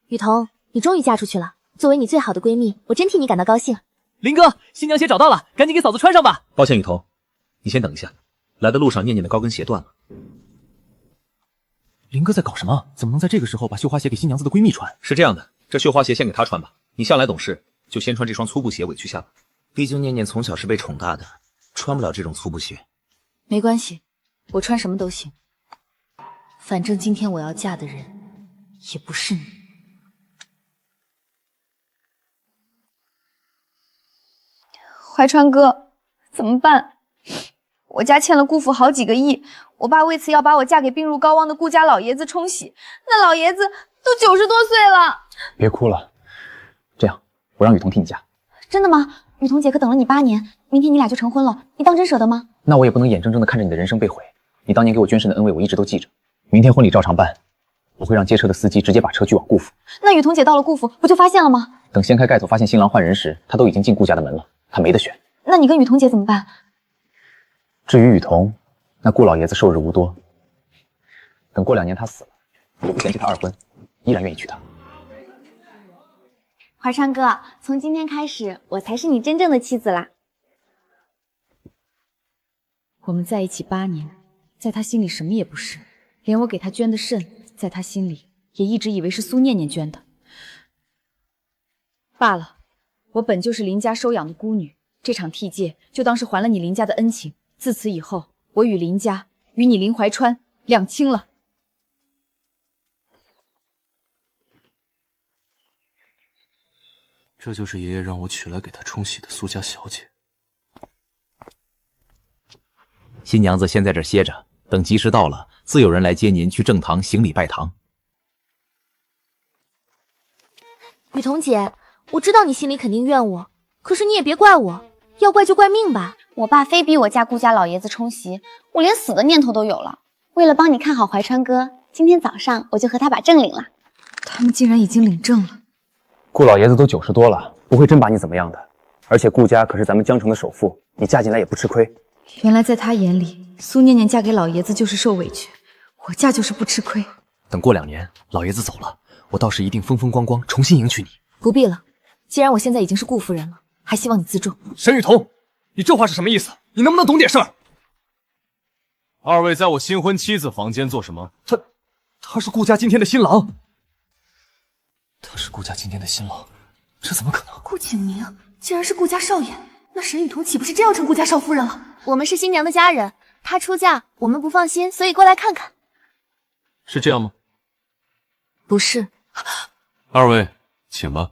雨桐，你终于嫁出去了。作为你最好的闺蜜，我真替你感到高兴。林哥，新娘鞋找到了，赶紧给嫂子穿上吧。抱歉，雨桐，你先等一下，来的路上念念的高跟鞋断了。林哥在搞什么？怎么能在这个时候把绣花鞋给新娘子的闺蜜穿？是这样的，这绣花鞋先给她穿吧。你向来懂事，就先穿这双粗布鞋委屈下吧。毕竟念念从小是被宠大的，穿不了这种粗布鞋。没关系，我穿什么都行。反正今天我要嫁的人也不是你。怀川哥，怎么办？我家欠了顾府好几个亿，我爸为此要把我嫁给病入膏肓的顾家老爷子冲喜，那老爷子都90多岁了。别哭了，这样，我让雨桐替你嫁。真的吗？雨桐姐可等了你8年，明天你俩就成婚了，你当真舍得吗？那我也不能眼睁睁地看着你的人生被毁。你当年给我捐肾的恩惠，我一直都记着。明天婚礼照常办，我会让接车的司机直接把车拒往顾府。那雨桐姐到了顾府，不就发现了吗？等掀开盖头发现新郎换人时，她都已经进顾家的门了，她没得选。那你跟雨桐姐怎么办？至于雨桐，那顾老爷子寿日无多，等过2年他死了，我不嫌弃他二婚，依然愿意娶她。怀川哥，从今天开始，我才是你真正的妻子啦。我们在一起8年，在他心里什么也不是，连我给他捐的肾，在他心里也一直以为是苏念念捐的。罢了，我本就是林家收养的孤女，这场替戒就当是还了你林家的恩情。自此以后，我与林家与你林怀川两清了。这就是爷爷让我娶来给他冲喜的苏家小姐。新娘子先在这儿歇着，等吉时到了，自有人来接您去正堂行礼拜堂。雨桐姐，我知道你心里肯定怨我，可是你也别怪我，要怪就怪命吧。我爸非逼我嫁顾家老爷子冲喜，我连死的念头都有了。为了帮你看好怀川哥，今天早上我就和他把证领了。他们竟然已经领证了。顾老爷子都90多了，不会真把你怎么样的。而且顾家可是咱们江城的首富，你嫁进来也不吃亏。原来在他眼里，苏念念嫁给老爷子就是受委屈，我嫁就是不吃亏。等过2年，老爷子走了，我到时一定风风光光重新迎娶你。不必了，既然我现在已经是顾夫人了，还希望你自重。沈雨桐，你这话是什么意思？你能不能懂点事儿？二位在我新婚妻子房间做什么？他是顾家今天的新郎。他是顾家今天的新郎，这怎么可能？顾景明竟然是顾家少爷，那沈雨桐岂不是真要成顾家少夫人了？我们是新娘的家人，她出嫁我们不放心，所以过来看看。是这样吗？不是。二位请吧。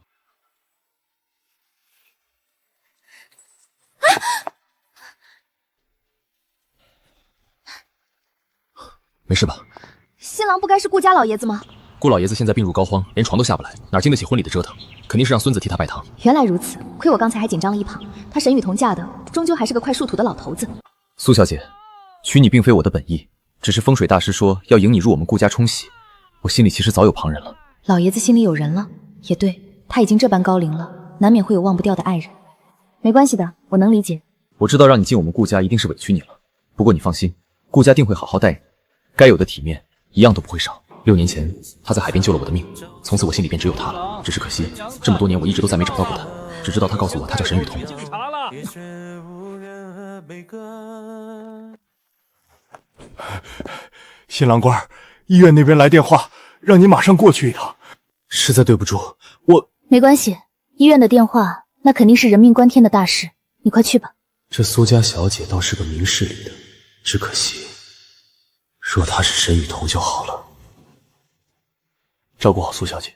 没事吧？新郎不该是顾家老爷子吗？顾老爷子现在病入膏肓，连床都下不来，哪经得起婚礼的折腾？肯定是让孙子替他拜堂。原来如此，亏我刚才还紧张了一旁。他沈雨桐嫁的终究还是个快树土的老头子。苏小姐，娶你并非我的本意，只是风水大师说要迎你入我们顾家冲喜，我心里其实早有旁人了。老爷子心里有人了，也对，他已经这般高龄了，难免会有忘不掉的爱人。没关系的，我能理解。我知道让你进我们顾家一定是委屈你了，不过你放心，顾家定会好好待你，该有的体面一样都不会少。6年前他在海边救了我的命，从此我心里便只有他了。只是可惜，这么多年我一直都再没找到过他，只知道他告诉我他叫沈雨桐。新郎官，医院那边来电话，让你马上过去一趟。实在对不住，我……没关系，医院的电话那肯定是人命关天的大事，你快去吧。这苏家小姐倒是个明事理的，只可惜，若她是沈雨桐就好了。照顾好苏小姐。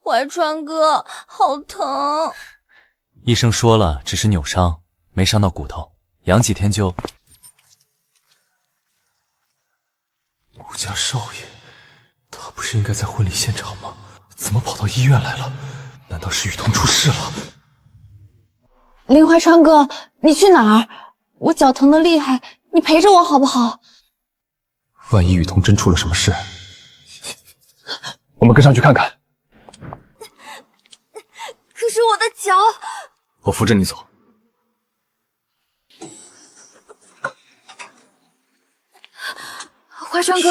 怀川哥，好疼！医生说了，只是扭伤，没伤到骨头，养几天就……顾家少爷，他不是应该在婚礼现场吗？怎么跑到医院来了？难道是雨桐出事了？林怀川哥，你去哪儿？我脚疼得厉害，你陪着我好不好？万一雨桐真出了什么事，我们跟上去看看。可是我的脚……我扶着你走。怀川哥，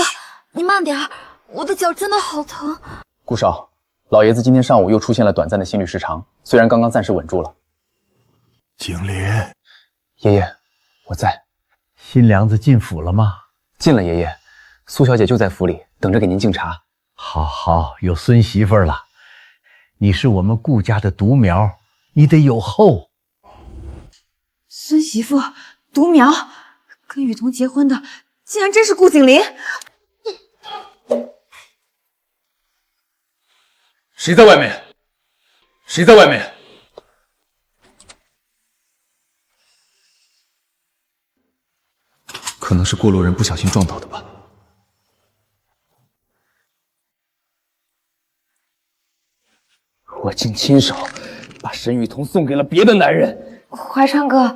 你慢点儿，我的脚真的好疼。顾少，老爷子今天上午又出现了短暂的心律失常，虽然刚刚暂时稳住了。景林，爷爷，我在。新娘子进府了吗？进了，爷爷。苏小姐就在府里等着给您敬茶。好，有孙媳妇了。你是我们顾家的独苗，你得有后。孙媳妇，独苗，跟雨桐结婚的竟然真是顾景林。谁在外面？谁在外面？可能是过路人不小心撞倒的吧。我竟亲手把沈雨桐送给了别的男人。怀川哥，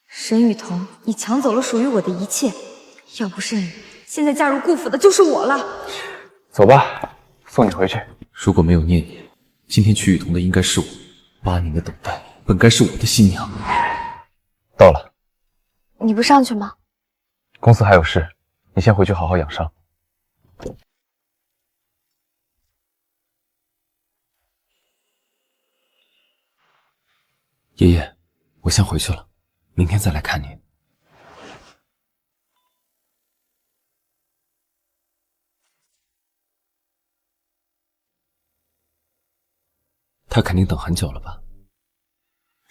沈雨桐，你抢走了属于我的一切，要不是你，现在嫁入顾府的就是我了。走吧，送你回去。如果没有念念，今天娶雨桐的应该是我。8年的等待，本该是我的新娘。到了。你不上去吗？公司还有事，你先回去好好养伤。爷爷，我先回去了，明天再来看您。他肯定等很久了吧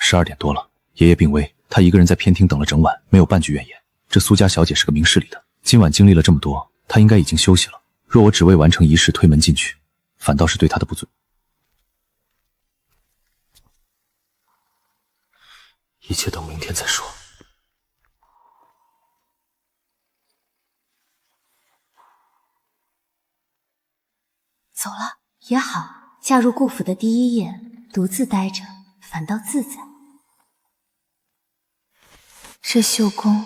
？12点多了，爷爷病危，他一个人在偏厅等了整晚，没有半句怨言。这苏家小姐是个明事理的，今晚经历了这么多，她应该已经休息了。若我只为完成仪式推门进去，反倒是对她的不尊。一切等明天再说。走了也好，嫁入顾府的第一夜，独自待着反倒自在。这绣工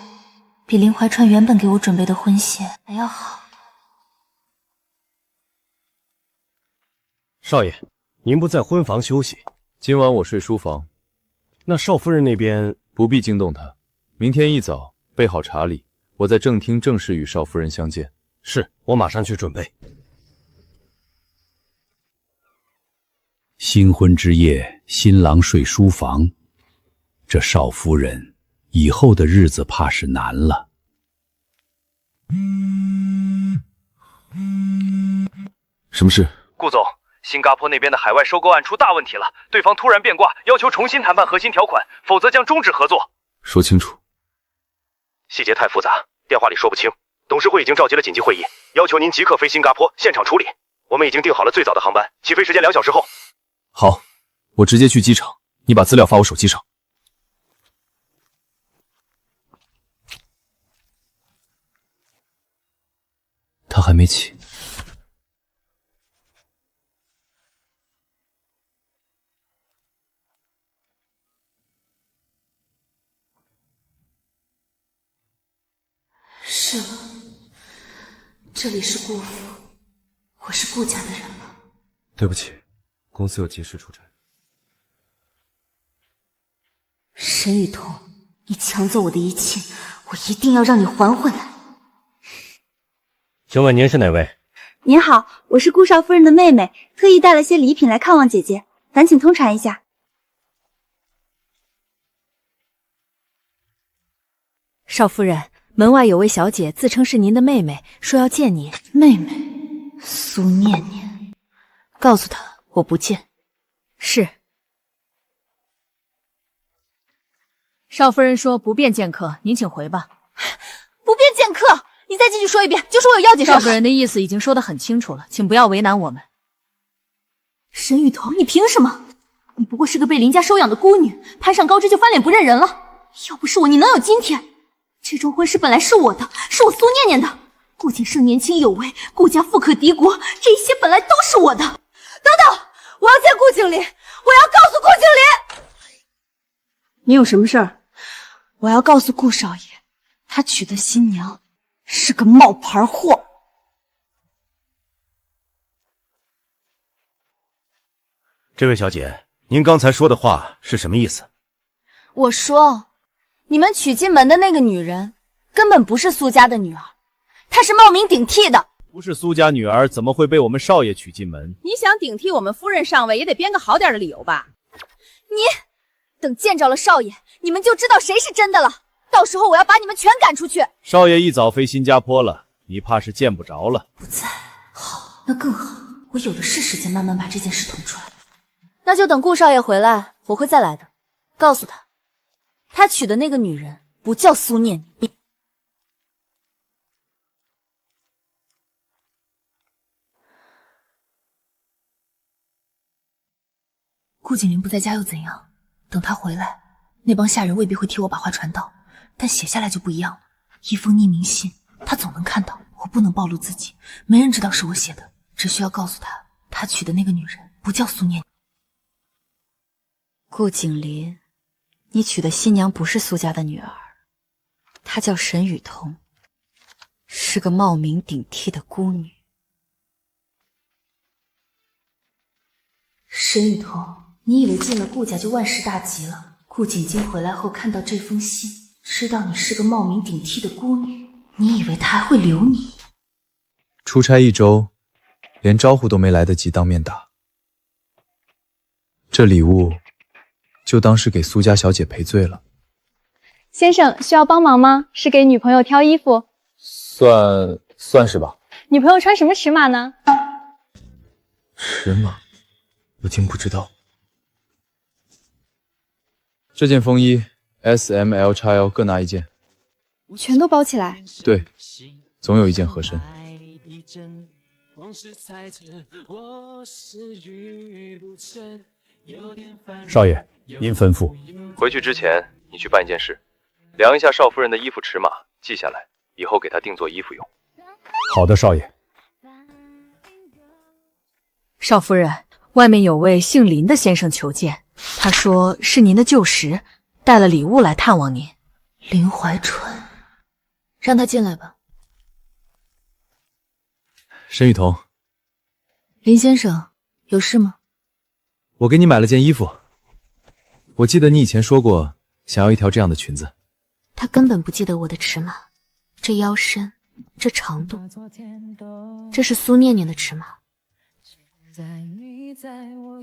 比林怀川原本给我准备的婚鞋还要好。少爷，您不在婚房休息？今晚我睡书房。那少夫人那边不必惊动她，明天一早备好茶礼，我在正厅正式与少夫人相见。是，我马上去准备。新婚之夜，新郎睡书房，这少夫人以后的日子怕是难了。什么事？顾总，新加坡那边的海外收购案出大问题了，对方突然变卦，要求重新谈判核心条款，否则将终止合作。说清楚。细节太复杂，电话里说不清。董事会已经召集了紧急会议，要求您即刻飞新加坡现场处理。我们已经订好了最早的航班，起飞时间2小时后。好，我直接去机场，你把资料发我手机上。他还没起。是了，这里是顾府，我是顾家的人了。对不起，公司有急事出差。沈雨桐，你抢走我的一切，我一定要让你还回来。请问您是哪位？您好，我是顾少夫人的妹妹，特意带了些礼品来看望姐姐，烦请通传一下。少夫人，门外有位小姐自称是您的妹妹，说要见您。妹妹苏念念，告诉她我不见。是。少夫人说不便见客，您请回吧。不便见客，你再继续说一遍，就说我有要紧事。少夫人的意思已经说得很清楚了，请不要为难我们。沈雨桐，你凭什么？你不过是个被林家收养的孤女，攀上高枝就翻脸不认人了。要不是我，你能有今天？这桩婚事本来是我的，是我苏念念的。顾景胜年轻有为，顾家富可敌国，这些本来都是我的。等等，我要见顾经理，我要告诉顾经理。你有什么事儿？我要告诉顾少爷，他娶的新娘是个冒牌货。这位小姐，您刚才说的话是什么意思？我说，你们娶进门的那个女人根本不是苏家的女儿，她是冒名顶替的。不是苏家女儿，怎么会被我们少爷娶进门？你想顶替我们夫人上位，也得编个好点的理由吧？你等见着了少爷，你们就知道谁是真的了。到时候我要把你们全赶出去。少爷一早飞新加坡了，你怕是见不着了。不在，好，那更好，我有的是时间慢慢把这件事捅出来。那就等顾少爷回来，我会再来的。告诉他，他娶的那个女人不叫苏念念。顾景林不在家又怎样？等他回来，那帮下人未必会替我把话传到，但写下来就不一样了。一封匿名信，他总能看到。我不能暴露自己，没人知道是我写的，只需要告诉他，他娶的那个女人不叫苏念。顾景林，你娶的新娘不是苏家的女儿，她叫沈雨桐，是个冒名顶替的孤女。沈雨桐，你以为进了顾家就万事大吉了？顾景晶回来后看到这封信，知道你是个冒名顶替的孤女，你以为他还会留你？出差1周，连招呼都没来得及当面打。这礼物就当是给苏家小姐赔罪了。先生需要帮忙吗？是给女朋友挑衣服。算是吧。女朋友穿什么尺码呢？尺码？我竟不知道。这件风衣 S、M、L、XL 各拿1件。全都包起来。对，总有一件合身。少爷，您吩咐。回去之前，你去办一件事，量一下少夫人的衣服尺码，记下来，以后给她定做衣服用。好的，少爷。少夫人，外面有位姓林的先生求见，他说是您的旧识，带了礼物来探望您。林怀春，让他进来吧。沈雨桐，林先生，有事吗？我给你买了件衣服，我记得你以前说过想要一条这样的裙子。他根本不记得我的尺码，这腰身，这长度，这是苏念念的尺码。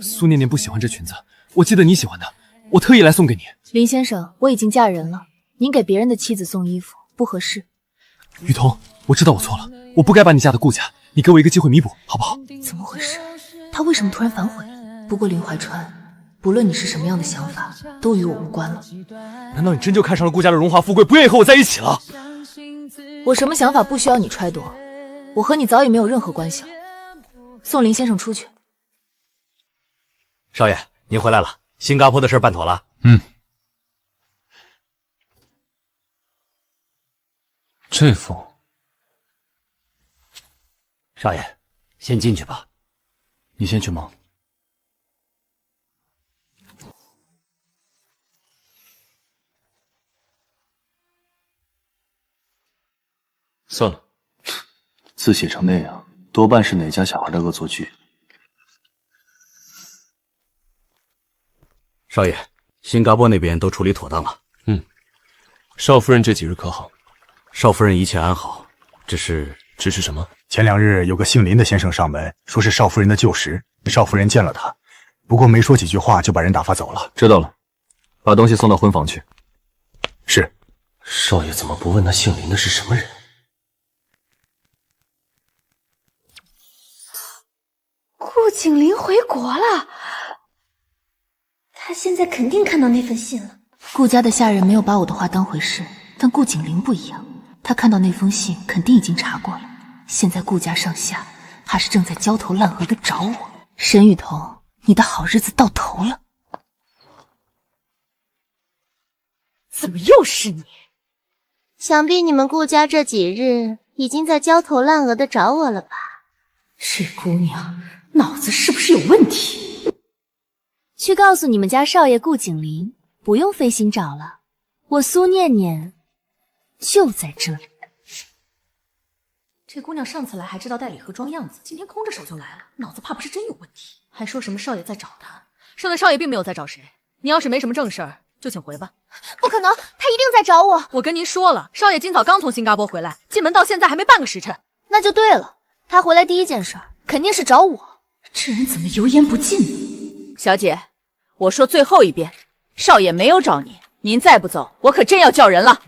苏念念不喜欢这裙子，我记得你喜欢的，我特意来送给你。林先生，我已经嫁人了，您给别人的妻子送衣服不合适。雨桐，我知道我错了，我不该把你嫁到顾家，你给我一个机会弥补，好不好？怎么回事？他为什么突然反悔？不过林怀川，不论你是什么样的想法，都与我无关了。难道你真就看上了顾家的荣华富贵，不愿意和我在一起了？我什么想法不需要你揣度，我和你早已没有任何关系了。送林先生出去。少爷，您回来了，新加坡的事办妥了。这封，少爷，先进去吧。你先去忙。算了，字写成那样，多半是哪家小孩的恶作剧。少爷，新加坡那边都处理妥当了。少夫人这几日可好？少夫人一切安好，只是什么？前2日有个姓林的先生上门，说是少夫人的旧识，少夫人见了他，不过没说几句话就把人打发走了。知道了，把东西送到婚房去。是。少爷怎么不问那姓林的是什么人？顾景林回国了，他现在肯定看到那份信了。顾家的下人没有把我的话当回事，但顾景林不一样，他看到那封信肯定已经查过了。现在顾家上下怕是正在焦头烂额的找我。沈雨桐，你的好日子到头了。怎么又是你？想必你们顾家这几日已经在焦头烂额的找我了吧？这姑娘脑子是不是有问题？去告诉你们家少爷顾景林，不用费心找了，我苏念念就在这里。这姑娘上次来还知道带礼盒装样子，今天空着手就来了，脑子怕不是真有问题。还说什么少爷在找她，说的少爷并没有在找谁。你要是没什么正事儿，就请回吧。不可能，他一定在找我。我跟您说了，少爷今早刚从新加坡回来，进门到现在还没半个时辰。那就对了，他回来第一件事肯定是找我。这人怎么油盐不进呢？小姐，我说最后一遍，少爷没有找您，您再不走，我可真要叫人了。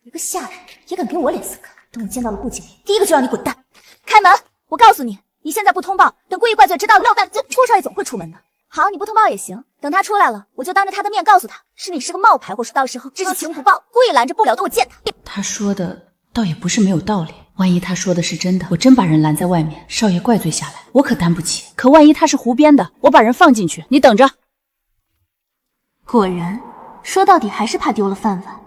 一个下人也敢给我脸色看？等我见到了顾景林，第一个就让你滚蛋！开门！我告诉你，你现在不通报，等故意怪罪知道了，顾少爷总会出门的。好，你不通报也行，等他出来了，我就当着他的面告诉他，是你是个冒牌货，到时候知情不报，故意拦着不了等我见他。他说的倒也不是没有道理，万一他说的是真的，我真把人拦在外面，少爷怪罪下来，我可担不起。可万一他是胡编的，我把人放进去，你等着。果然，说到底还是怕丢了饭碗。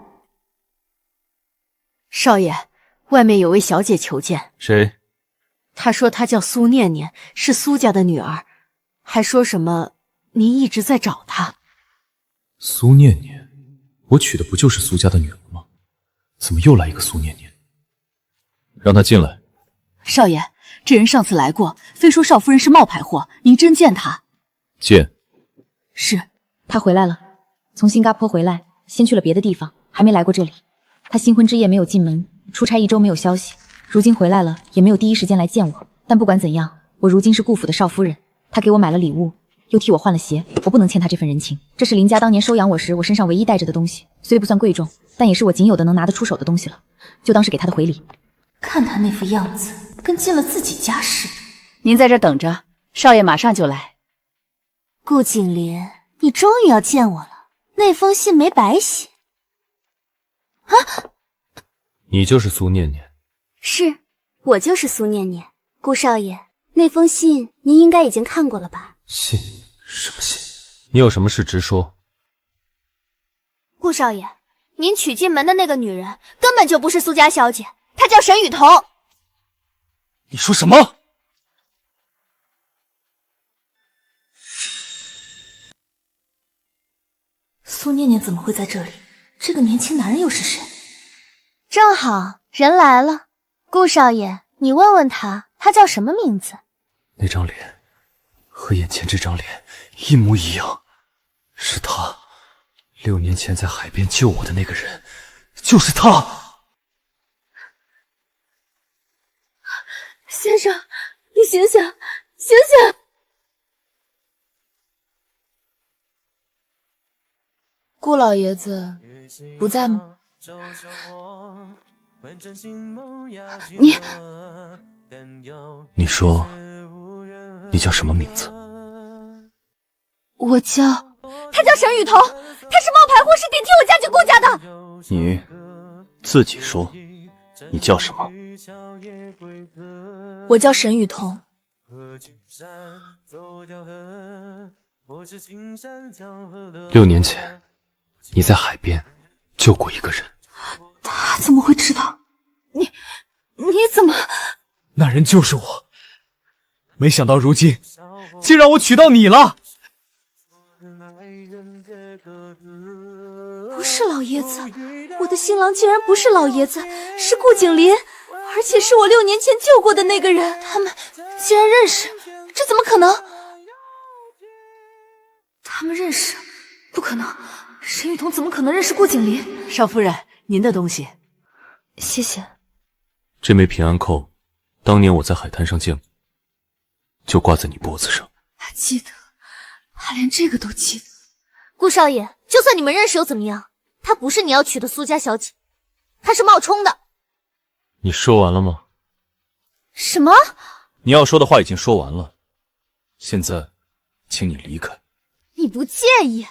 少爷，外面有位小姐求见。谁？她说她叫苏念念，是苏家的女儿，还说什么您一直在找她。苏念念，我娶的不就是苏家的女儿吗？怎么又来一个苏念念？让她进来。少爷，这人上次来过，非说少夫人是冒牌货，您真见她？见。是，她回来了，从新加坡回来，先去了别的地方，还没来过这里。她新婚之夜没有进门，出差1周没有消息，如今回来了，也没有第一时间来见我。但不管怎样，我如今是顾府的少夫人，她给我买了礼物，又替我换了鞋，我不能欠她这份人情。这是林家当年收养我时我身上唯一带着的东西，虽不算贵重，但也是我仅有的能拿得出手的东西了，就当是给她的回礼。看他那副样子，跟进了自己家似的。您在这等着，少爷马上就来。顾景林，你终于要见我了，那封信没白写。啊！你就是苏念念？是，我就是苏念念。顾少爷，那封信您应该已经看过了吧？信？什么信？你有什么事直说。顾少爷，您娶进门的那个女人根本就不是苏家小姐，她叫沈雨桐。你说什么？苏念念怎么会在这里？这个年轻男人又是谁？正好人来了，顾少爷，你问问他，他叫什么名字？那张脸和眼前这张脸一模一样，是他。6年前在海边救我的那个人，就是他。先生，你醒醒，醒醒！顾老爷子不在吗？你说你叫什么名字？我叫……他叫沈雨桐，他是冒牌货，是顶替我嫁进顾家的。你自己说，你叫什么？我叫沈雨桐。6年前，你在海边救过一个人。他怎么会知道？你怎么？那人就是我，没想到如今竟让我娶到你了。不是老爷子，我的新郎竟然不是老爷子，是顾景林，而且是我6年前救过的那个人。他们竟然认识，这怎么可能？他们认识？不可能，沈雨桐怎么可能认识顾景林？少夫人，您的东西。谢谢。这枚平安扣，当年我在海滩上见过，就挂在你脖子上。还记得，他连这个都记得。顾少爷，就算你们认识又怎么样？她不是你要娶的苏家小姐，她是冒充的。你说完了吗？什么？你要说的话已经说完了，现在，请你离开。你不介意？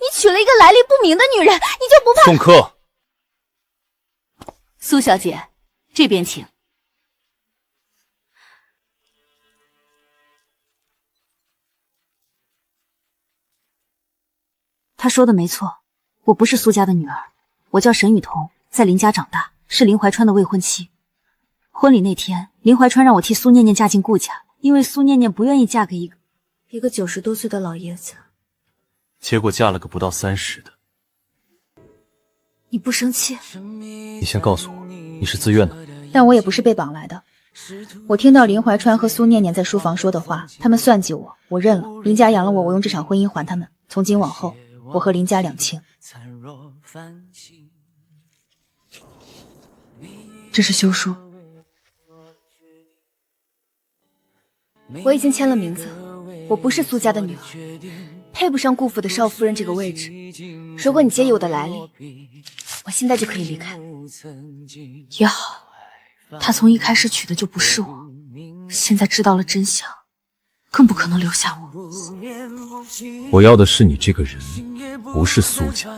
你娶了一个来历不明的女人，你就不怕？送客。苏小姐，这边请。他说的没错，我不是苏家的女儿，我叫沈雨桐，在林家长大，是林怀川的未婚妻。婚礼那天，林怀川让我替苏念念嫁进顾家，因为苏念念不愿意嫁给一个90多岁的老爷子。结果嫁了个不到30的。你不生气？你先告诉我，你是自愿的？但我也不是被绑来的。我听到林怀川和苏念念在书房说的话，他们算计我，我认了。林家养了我，我用这场婚姻还他们。从今往后，我和林家两清。这是休书，我已经签了名字，我不是苏家的女儿，配不上顾府的少夫人这个位置。如果你介意我的来历，我现在就可以离开。也好，他从一开始娶的就不是我，现在知道了真相，更不可能留下我。我要的是你这个人，不是苏家。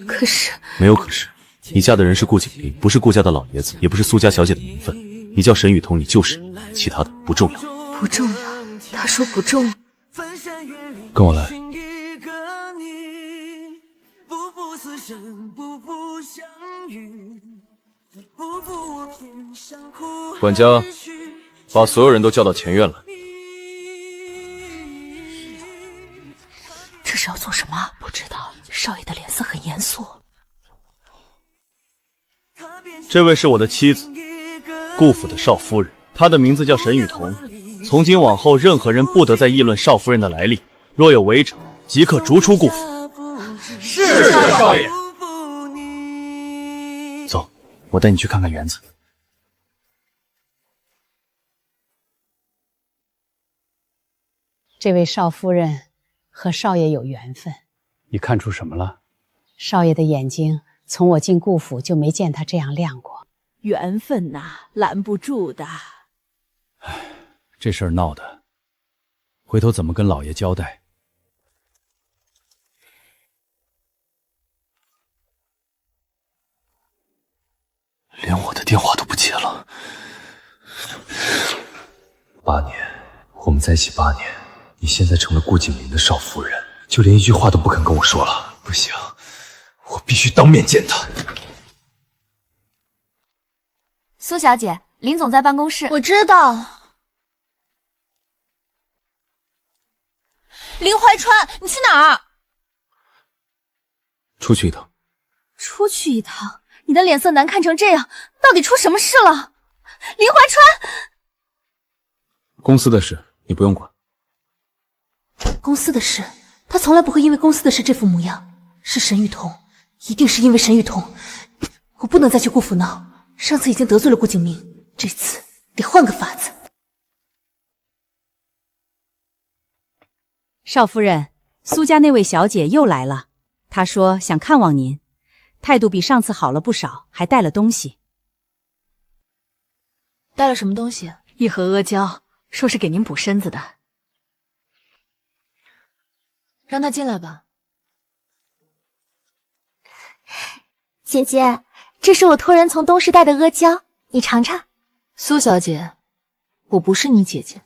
可是没有可是，你嫁的人是顾景林，不是顾家的老爷子，也不是苏家小姐的名分。你叫沈雨桐，你就是人，其他的不重要。不重要，他说不重要。跟我来。管家，把所有人都叫到前院来。这是要做什么？不知道。少爷的脸色很严肃。这位是我的妻子，顾府的少夫人，她的名字叫沈雨桐。从今往后，任何人不得再议论少夫人的来历，若有违者，即刻逐出顾府。是少爷。走，我带你去看看园子。这位少夫人和少爷有缘分。你看出什么了？少爷的眼睛从我进顾府就没见他这样亮过。缘分呐，拦不住的。这事儿闹的，回头怎么跟老爷交代？连我的电话都不接了。8年，我们在一起8年，你现在成了顾景林的少夫人，就连一句话都不肯跟我说了。不行，我必须当面见他。苏小姐，林总在办公室。我知道。林怀川，你去哪儿？出去一趟。出去一趟？你的脸色难看成这样，到底出什么事了？林怀川！公司的事你不用管。公司的事，他从来不会因为公司的事这副模样。是沈雨桐，一定是因为沈雨桐。我不能再去顾府闹，上次已经得罪了顾景明，这次得换个法子。少夫人，苏家那位小姐又来了，她说想看望您，态度比上次好了不少，还带了东西。带了什么东西？一盒阿胶，说是给您补身子的。让他进来吧。姐姐，这是我托人从东市带的阿胶，你尝尝。苏小姐，我不是你姐姐。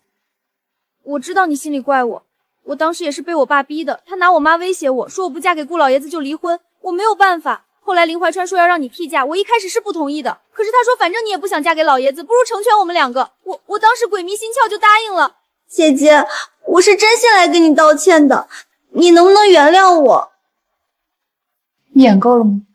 我知道你心里怪我，我当时也是被我爸逼的，他拿我妈威胁我说我不嫁给顾老爷子就离婚，我没有办法。后来林怀川说要让你替嫁，我一开始是不同意的，可是他说反正你也不想嫁给老爷子，不如成全我们两个。我当时鬼迷心窍就答应了。姐姐，我是真心来跟你道歉的，你能不能原谅我？你演够了吗？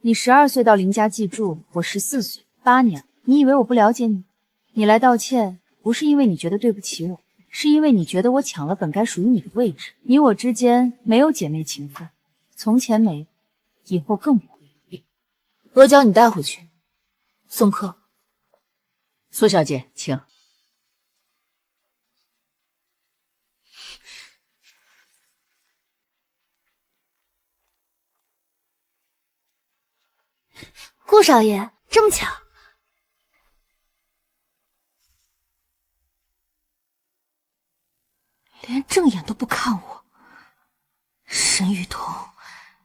你12岁到林家寄住，我14岁，8年。你以为我不了解你？你来道歉，不是因为你觉得对不起我，是因为你觉得我抢了本该属于你的位置。你我之间没有姐妹情分，从前没，以后更不会。阿胶你带回去，送客。苏小姐，请。顾少爷，这么巧。连正眼都不看我。沈雨桐，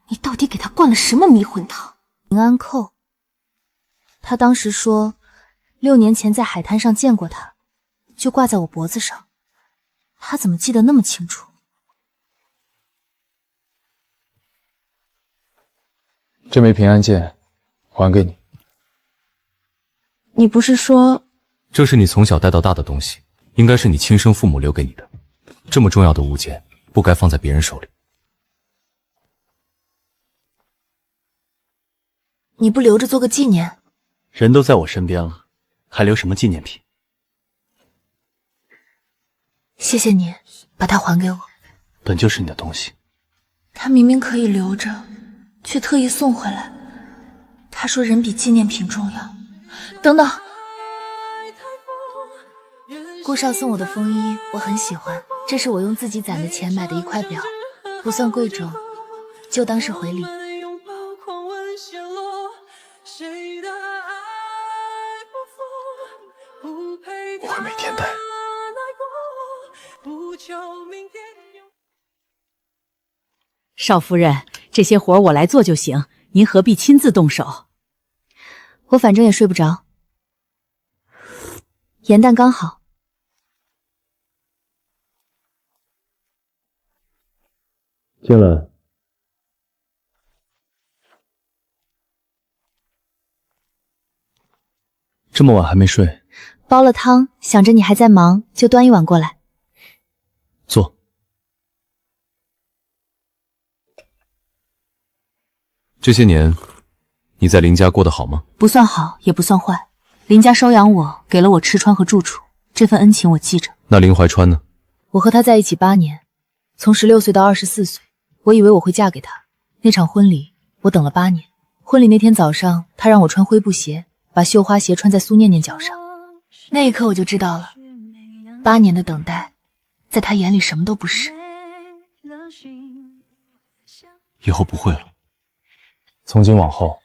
你到底给他灌了什么迷魂汤？平安扣。他当时说6年前在海滩上见过他，就挂在我脖子上。他怎么记得那么清楚？这枚平安剑还给你。你不是说……这是你从小带到大的东西，应该是你亲生父母留给你的。这么重要的物件，不该放在别人手里。你不留着做个纪念？人都在我身边了，还留什么纪念品？谢谢你，把它还给我。本就是你的东西。他明明可以留着，却特意送回来。他说人比纪念品重要。等等，顾少送我的风衣，我很喜欢，这是我用自己攒的钱买的一块表，不算贵重，就当是回礼。我会每天戴。少夫人，这些活我来做就行，您何必亲自动手？我反正也睡不着，盐蛋刚好。进来。这么晚还没睡？煲了汤，想着你还在忙，就端一碗过来。坐。这些年，你在林家过得好吗？不算好，也不算坏。林家收养我，给了我吃穿和住处，这份恩情我记着。那林怀川呢？我和他在一起8年，从16岁到24岁，我以为我会嫁给他。那场婚礼，我等了8年。婚礼那天早上，他让我穿灰布鞋，把绣花鞋穿在苏念念脚上。那一刻我就知道了，8年的等待，在他眼里什么都不是。以后不会了。从今往后，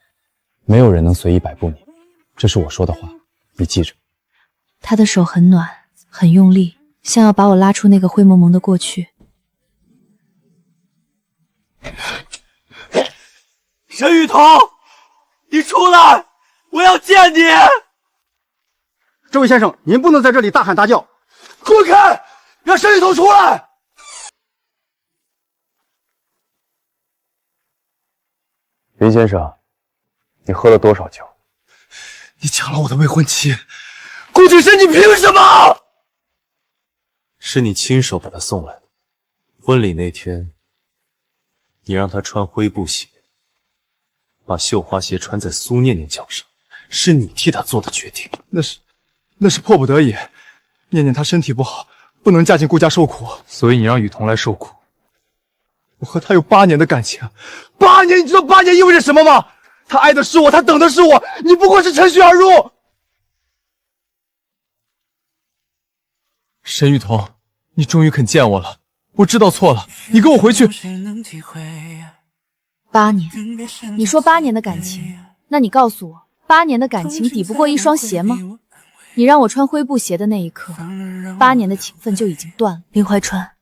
没有人能随意摆布你，这是我说的话，你记着。他的手很暖，很用力，像要把我拉出那个灰蒙蒙的过去。沈雨桐，你出来，我要见你！这位先生，您不能在这里大喊大叫。滚开！让沈雨桐出来！林先生，你喝了多少酒？你抢了我的未婚妻，顾景深，你凭什么？是你亲手把她送来的。婚礼那天，你让她穿灰布鞋，把绣花鞋穿在苏念念脚上，是你替她做的决定。那是迫不得已。念念她身体不好，不能嫁进顾家受苦，所以你让雨桐来受苦。我和她有8年的感情，8年，你知道8年意味着什么吗？她爱的是我，她等的是我，你不过是趁虚而入。沈雨桐，你终于肯见我了，我知道错了，你跟我回去。8年，你说8年的感情，那你告诉我，8年的感情抵不过一双鞋吗？你让我穿灰布鞋的那一刻，8年的情分就已经断了。林怀川，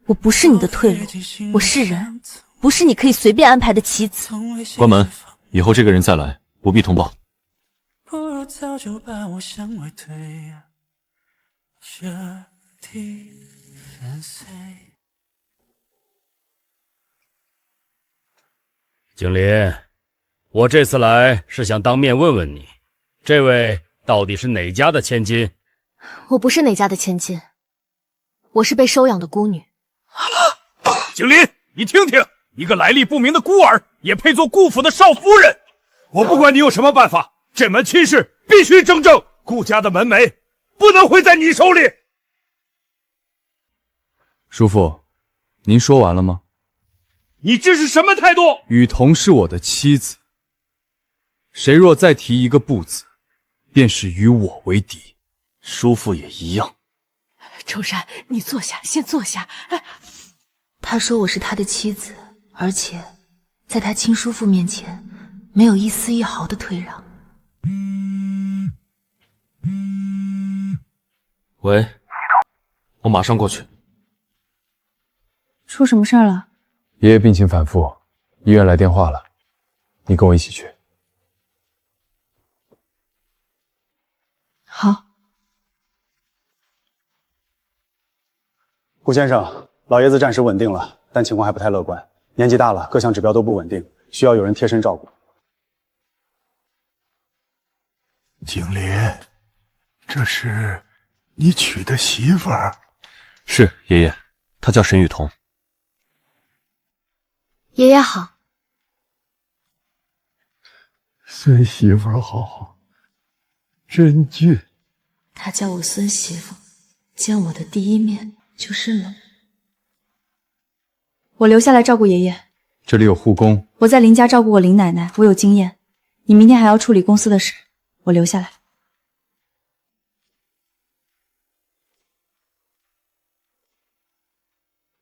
我不是你的退路，我是人，不是你可以随便安排的棋子。关门，以后这个人再来，不必通报。不如早就把我向外推，彻底粉碎。景林，我这次来是想当面问问你，这位到底是哪家的千金？我不是哪家的千金，我是被收养的孤女。景林，你听听，一个来历不明的孤儿也配做顾府的少夫人？我不管你有什么办法，这门亲事必须正正，顾家的门楣不能毁在你手里。叔父，您说完了吗？你这是什么态度？雨桐是我的妻子，谁若再提一个不字，便是与我为敌。叔父也一样。周山，你坐下，先坐下。他说我是他的妻子，而且在他亲叔父面前没有一丝一毫的退让。喂，我马上过去。出什么事儿了？爷爷病情反复，医院来电话了，你跟我一起去。好。顾先生，老爷子暂时稳定了，但情况还不太乐观，年纪大了，各项指标都不稳定，需要有人贴身照顾。景林，这是你娶的媳妇儿？是，爷爷，她叫沈雨桐。爷爷好。孙媳妇好，真俊。他叫我孙媳妇，见我的第一面就认了我。我留下来照顾爷爷。这里有护工。我在林家照顾过林奶奶，我有经验。你明天还要处理公司的事，我留下来。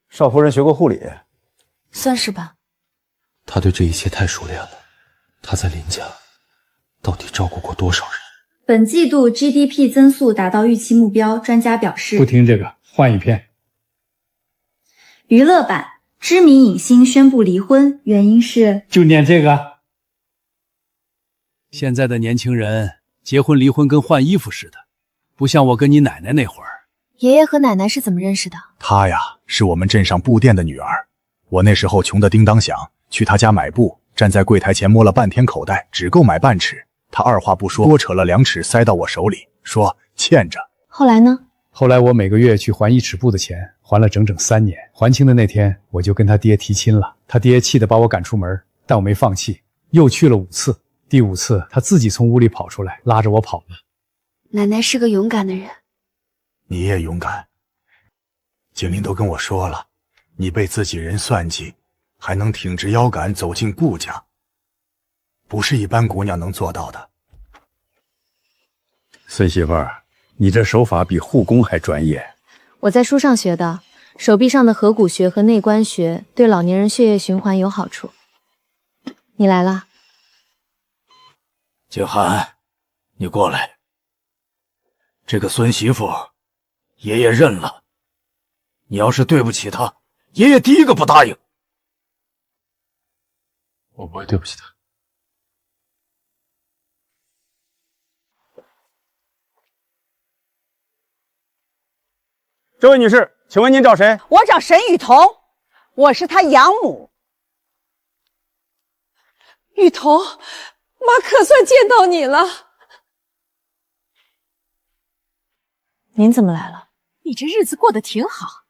少夫人学过护理，算是吧。他对这一切太熟练了。他在林家到底照顾过多少人？本季度 GDP 增速达到预期目标，专家表示。不听这个，换一篇。娱乐版，知名影星宣布离婚，原因是就念这个。现在的年轻人结婚离婚跟换衣服似的，不像我跟你奶奶那会儿。爷爷和奶奶是怎么认识的？她呀，是我们镇上布店的女儿。我那时候穷得叮当响，去她家买布，站在柜台前摸了半天口袋，只够买半尺。她二话不说，多扯了2尺塞到我手里，说欠着。后来呢？后来我每个月去还1尺布的钱，还了整整3年。还清的那天，我就跟他爹提亲了。他爹气得把我赶出门，但我没放弃，又去了5次。第5次，他自己从屋里跑出来，拉着我跑了。奶奶是个勇敢的人。你也勇敢。景林都跟我说了，你被自己人算计，还能挺直腰杆走进顾家，不是一般姑娘能做到的。孙媳妇儿，你这手法比护工还专业。我在书上学的，手臂上的合谷穴和内关穴对老年人血液循环有好处。你来了。景涵，你过来。这个孙媳妇，爷爷认了。你要是对不起她，爷爷第一个不答应。我不会对不起她。这位女士，请问您找谁？我找沈雨桐，我是她养母。雨桐，妈可算见到你了。您怎么来了？你这日子过得挺好，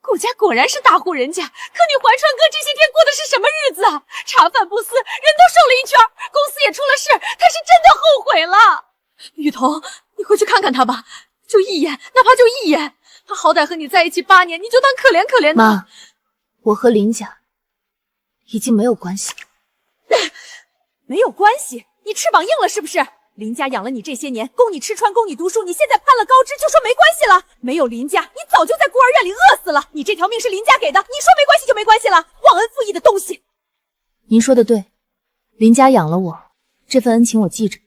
顾家果然是大户人家。可你怀川哥这些天过的是什么日子啊？茶饭不思，人都瘦了一圈，公司也出了事，他是真的后悔了。雨桐，你回去看看他吧，就一眼，哪怕就一眼。他好歹和你在一起8年，你就当可怜可怜他。妈，我和林家已经没有关系了。没有关系？你翅膀硬了是不是？林家养了你这些年，供你吃穿，供你读书，你现在攀了高枝就说没关系了？没有林家，你早就在孤儿院里饿死了。你这条命是林家给的，你说没关系就没关系了？忘恩负义的东西！您说的对，林家养了我，这份恩情我记着。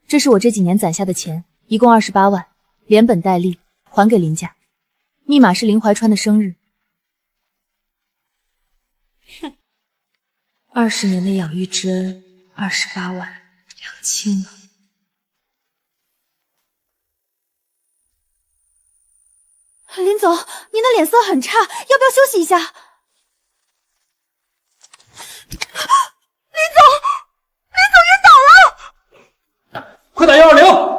这是我这几年攒下的钱，一共28万，连本带利还给林家。密码是林怀川的生日。哼，20年的养育之恩，28万，两清了。林总，您的脸色很差，要不要休息一下？林总晕倒了！快打120！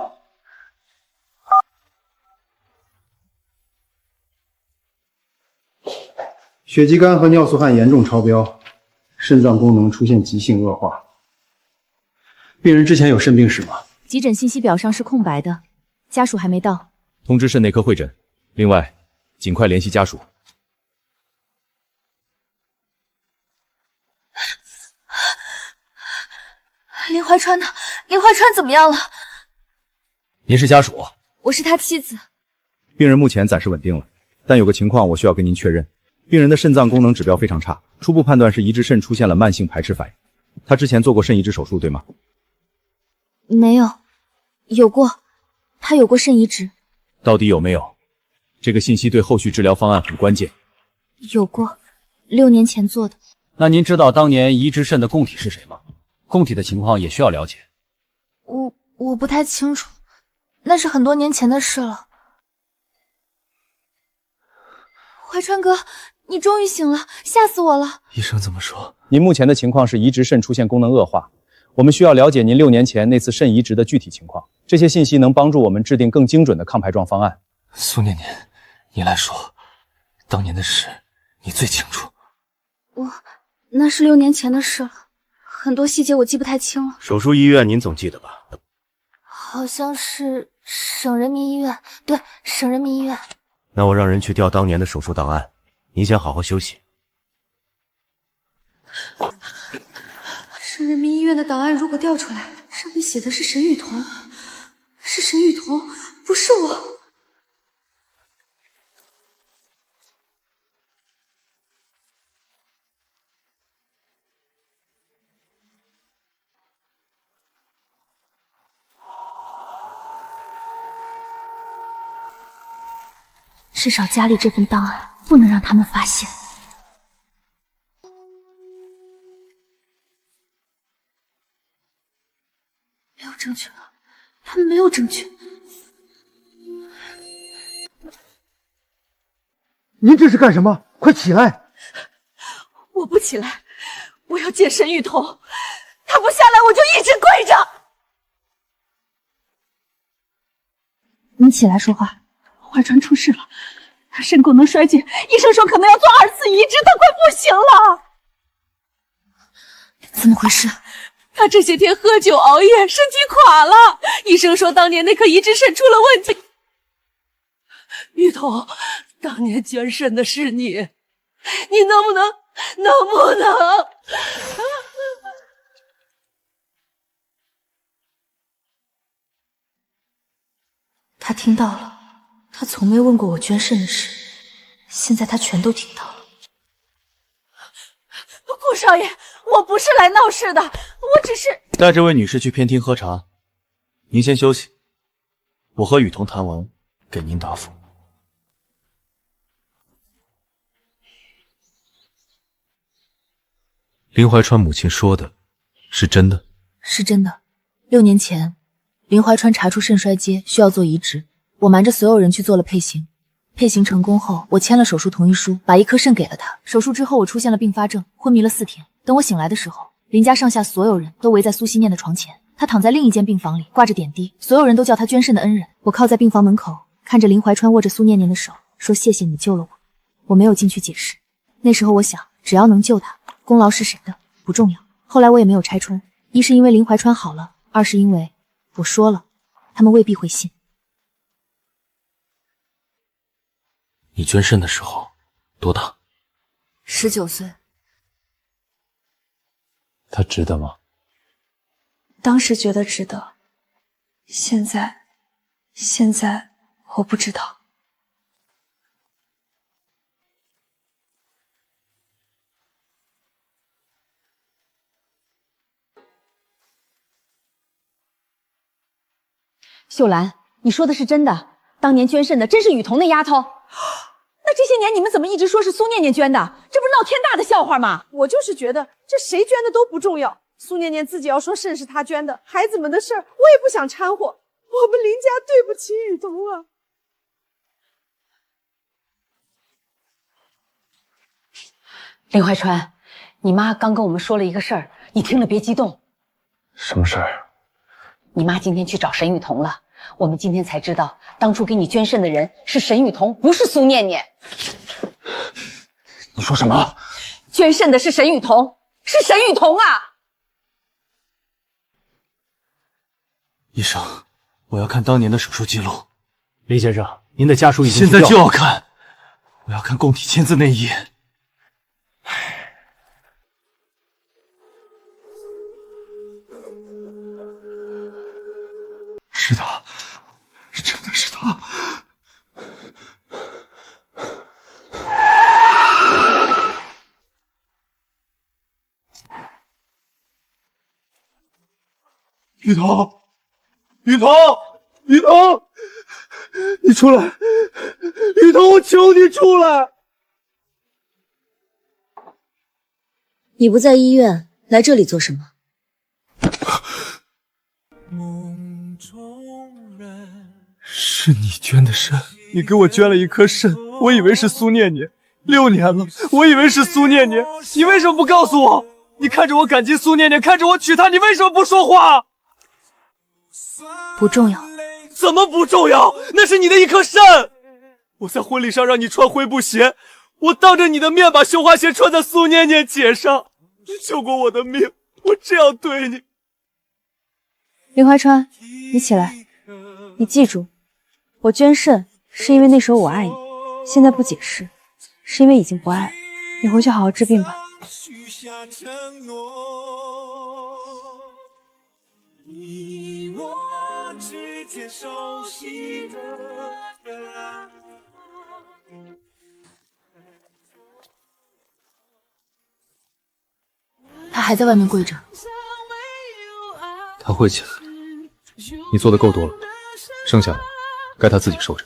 血肌酐和尿素含严重超标，肾脏功能出现急性恶化。病人之前有肾病史吗？急诊信息表上是空白的，家属还没到。通知肾内科会诊。另外，尽快联系家属。林怀川呢？林怀川怎么样了？您是家属？我是他妻子。病人目前暂时稳定了，但有个情况我需要跟您确认。病人的肾脏功能指标非常差，初步判断是移植肾出现了慢性排斥反应。他之前做过肾移植手术，对吗？没有，有过，他有过肾移植。到底有没有？这个信息对后续治疗方案很关键。有过，6年前做的。那您知道当年移植肾的供体是谁吗？供体的情况也需要了解。我不太清楚，那是很多年前的事了。怀川哥，你终于醒了，吓死我了！医生怎么说？您目前的情况是移植肾出现功能恶化，我们需要了解您6年前那次肾移植的具体情况，这些信息能帮助我们制定更精准的抗排状方案。苏念念，你来说，当年的事你最清楚。那是6年前的事了，很多细节我记不太清了。手术医院您总记得吧？好像是省人民医院，对，省人民医院。那我让人去调当年的手术档案，你先好好休息。省人民医院的档案如果调出来，上面写的是沈雨桐，是沈雨桐，不是我。至少家里这份档案不能让他们发现。没有证据了，他们没有证据。您这是干什么？快起来！我不起来，我要见沈雨桐，他不下来我就一直跪着。你起来说话。怀川出事了，他肾功能衰竭，医生说可能要做2次移植，他快不行了。怎么回事？他这些天喝酒熬夜，身体垮了。医生说当年那颗移植肾出了问题。雨桐，当年捐肾的是你，你能不能？他听到了。他从没问过我捐肾的事，现在他全都听到了。顾少爷，我不是来闹事的，我只是……带这位女士去偏厅喝茶，您先休息，我和雨桐谈完，给您答复。林怀川母亲说的是真的？是真的。6年前，林怀川查出肾衰竭，需要做移植。我瞒着所有人去做了配型，配型成功后，我签了手术同意书，把1颗肾给了他。手术之后，我出现了并发症，昏迷了4天。等我醒来的时候，林家上下所有人都围在苏西念的床前，他躺在另一间病房里，挂着点滴，所有人都叫他捐肾的恩人。我靠在病房门口，看着林怀川握着苏念念的手，说谢谢你救了我。我没有进去解释，那时候我想，只要能救他，功劳是谁的不重要。后来我也没有拆穿，一是因为林怀川好了，二是因为我说了，他们未必会信。你捐肾的时候多大？19岁。他值得吗？当时觉得值得，现在我不知道。秀兰，你说的是真的？当年捐肾的真是雨桐那丫头？那这些年你们怎么一直说是苏念念捐的？这不是闹天大的笑话吗？我就是觉得这谁捐的都不重要，苏念念自己要说肾是她捐的，孩子们的事儿我也不想掺和。我们林家对不起雨桐啊。林怀川，你妈刚跟我们说了一个事儿，你听了别激动。什么事儿？你妈今天去找沈雨桐了。我们今天才知道，当初给你捐肾的人是沈雨桐，不是苏念念。你说什么？捐肾的是沈雨桐，是沈雨桐啊！医生，我要看当年的手术记录。林先生，您的家属已经现在就要看，我要看供体签字那一页。是他，真的是他。雨桐，雨桐，雨桐，你出来！雨桐，我求你出来！你不在医院，来这里做什么？是你捐的肾，你给我捐了1颗肾，我以为是苏念念，6年了，我以为是苏念念，你为什么不告诉我？你看着我感激苏念念，看着我娶她，你为什么不说话？不重要。怎么不重要？那是你的1颗肾！我在婚礼上让你穿灰布鞋，我当着你的面把绣花鞋穿在苏念念姐上，你救过我的命，我这样对你。林怀川，你起来，你记住，我捐肾是因为那时候我爱你，现在不解释，是因为已经不爱了。你回去好好治病吧。许下承诺，你我之间熟悉的人。他还在外面跪着。他会起来，你做的够多了，剩下的该他自己受着。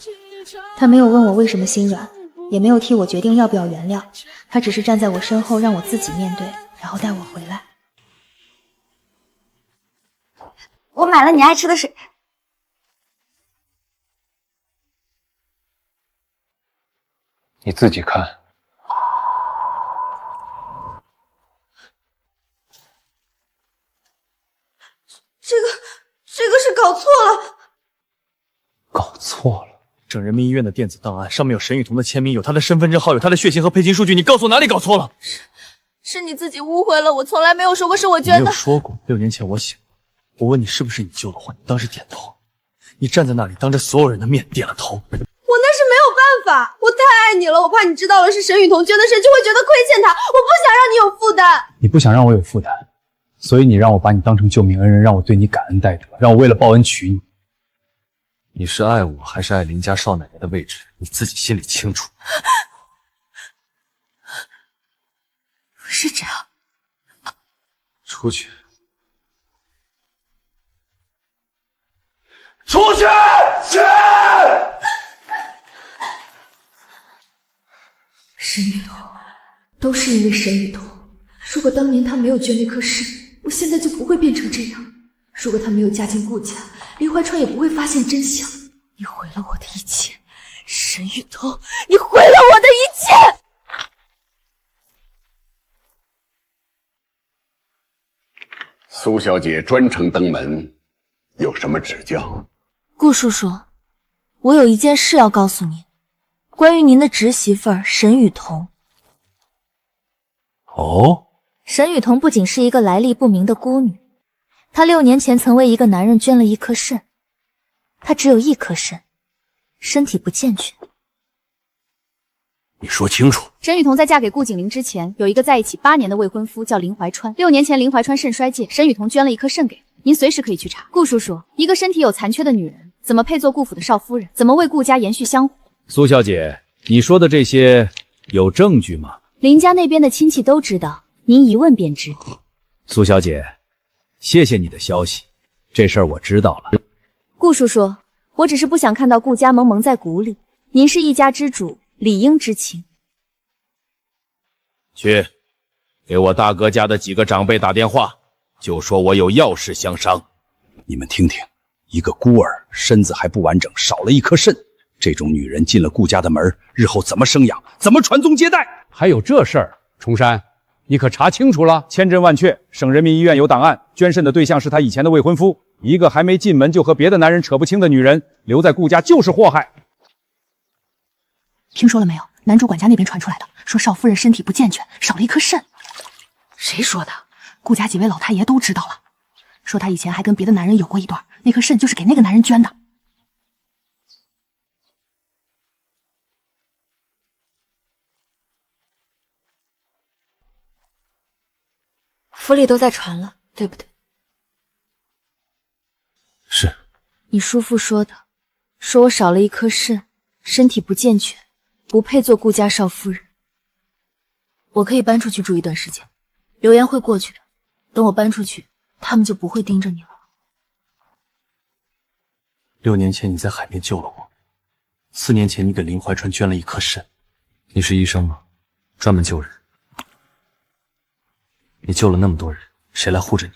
他没有问我为什么心软，也没有替我决定要不要原谅，他只是站在我身后，让我自己面对，然后带我回来。我买了你爱吃的水。你自己看。这个是搞错了。搞错了。省人民医院的电子档案上面有沈雨桐的签名，有他的身份证号，有他的血型和配型数据。你告诉我哪里搞错了？是你自己误会了，我从来没有说过是我捐的。你有说过，6年前我醒了，我问你是不是你救了我，你当时点头。你站在那里，当着所有人的面点了头。我那是没有办法，我太爱你了，我怕你知道了是沈雨桐捐的肾，就会觉得亏欠他，我不想让你有负担。你不想让我有负担，所以你让我把你当成救命恩人，让我对你感恩戴德，让我为了报恩娶你。你是爱我还是爱林家少奶奶的位置，你自己心里清楚。不是这样。出去。出去！沈雨桐，都是因为沈雨桐。如果当年他没有捐那颗肾，我现在就不会变成这样。如果他没有嫁进顾家，林怀川也不会发现真相。你毁了我的一切，沈雨桐，你毁了我的一切！苏小姐专程登门，有什么指教？顾叔叔，我有一件事要告诉您，关于您的侄媳妇儿沈雨桐。哦，沈雨桐不仅是一个来历不明的孤女，她6年前曾为一个男人捐了一颗肾，她只有一颗肾，身体不健全。你说清楚。沈雨桐在嫁给顾景林之前，有一个在一起8年的未婚夫叫林怀川。6年前林怀川肾衰竭，沈雨桐捐了一颗肾给您，随时可以去查。顾叔叔，一个身体有残缺的女人，怎么配做顾府的少夫人？怎么为顾家延续香火？苏小姐，你说的这些有证据吗？林家那边的亲戚都知道，您一问便知。苏小姐，谢谢你的消息，这事儿我知道了。顾叔叔，我只是不想看到顾家蒙蒙在鼓里，您是一家之主，理应知情。去，给我大哥家的几个长辈打电话，就说我有要事相商。你们听听，一个孤儿身子还不完整，少了一颗肾，这种女人进了顾家的门，日后怎么生养，怎么传宗接代？还有这事儿？崇山，你可查清楚了？千真万确，省人民医院有档案，捐肾的对象是他以前的未婚夫，一个还没进门就和别的男人扯不清的女人，留在顾家就是祸害。听说了没有？男主管家那边传出来的，说少夫人身体不健全，少了一颗肾。谁说的？顾家几位老太爷都知道了，说她以前还跟别的男人有过一段，那颗肾就是给那个男人捐的。府里都在传了，对不对？是。你叔父说的，说我少了一颗肾，身体不健全，不配做顾家少夫人。我可以搬出去住一段时间，流言会过去的。等我搬出去，他们就不会盯着你了。 6年前你在海边救了我，4年前你给林怀川捐了一颗肾。你是医生吗？专门救人。你救了那么多人，谁来护着你？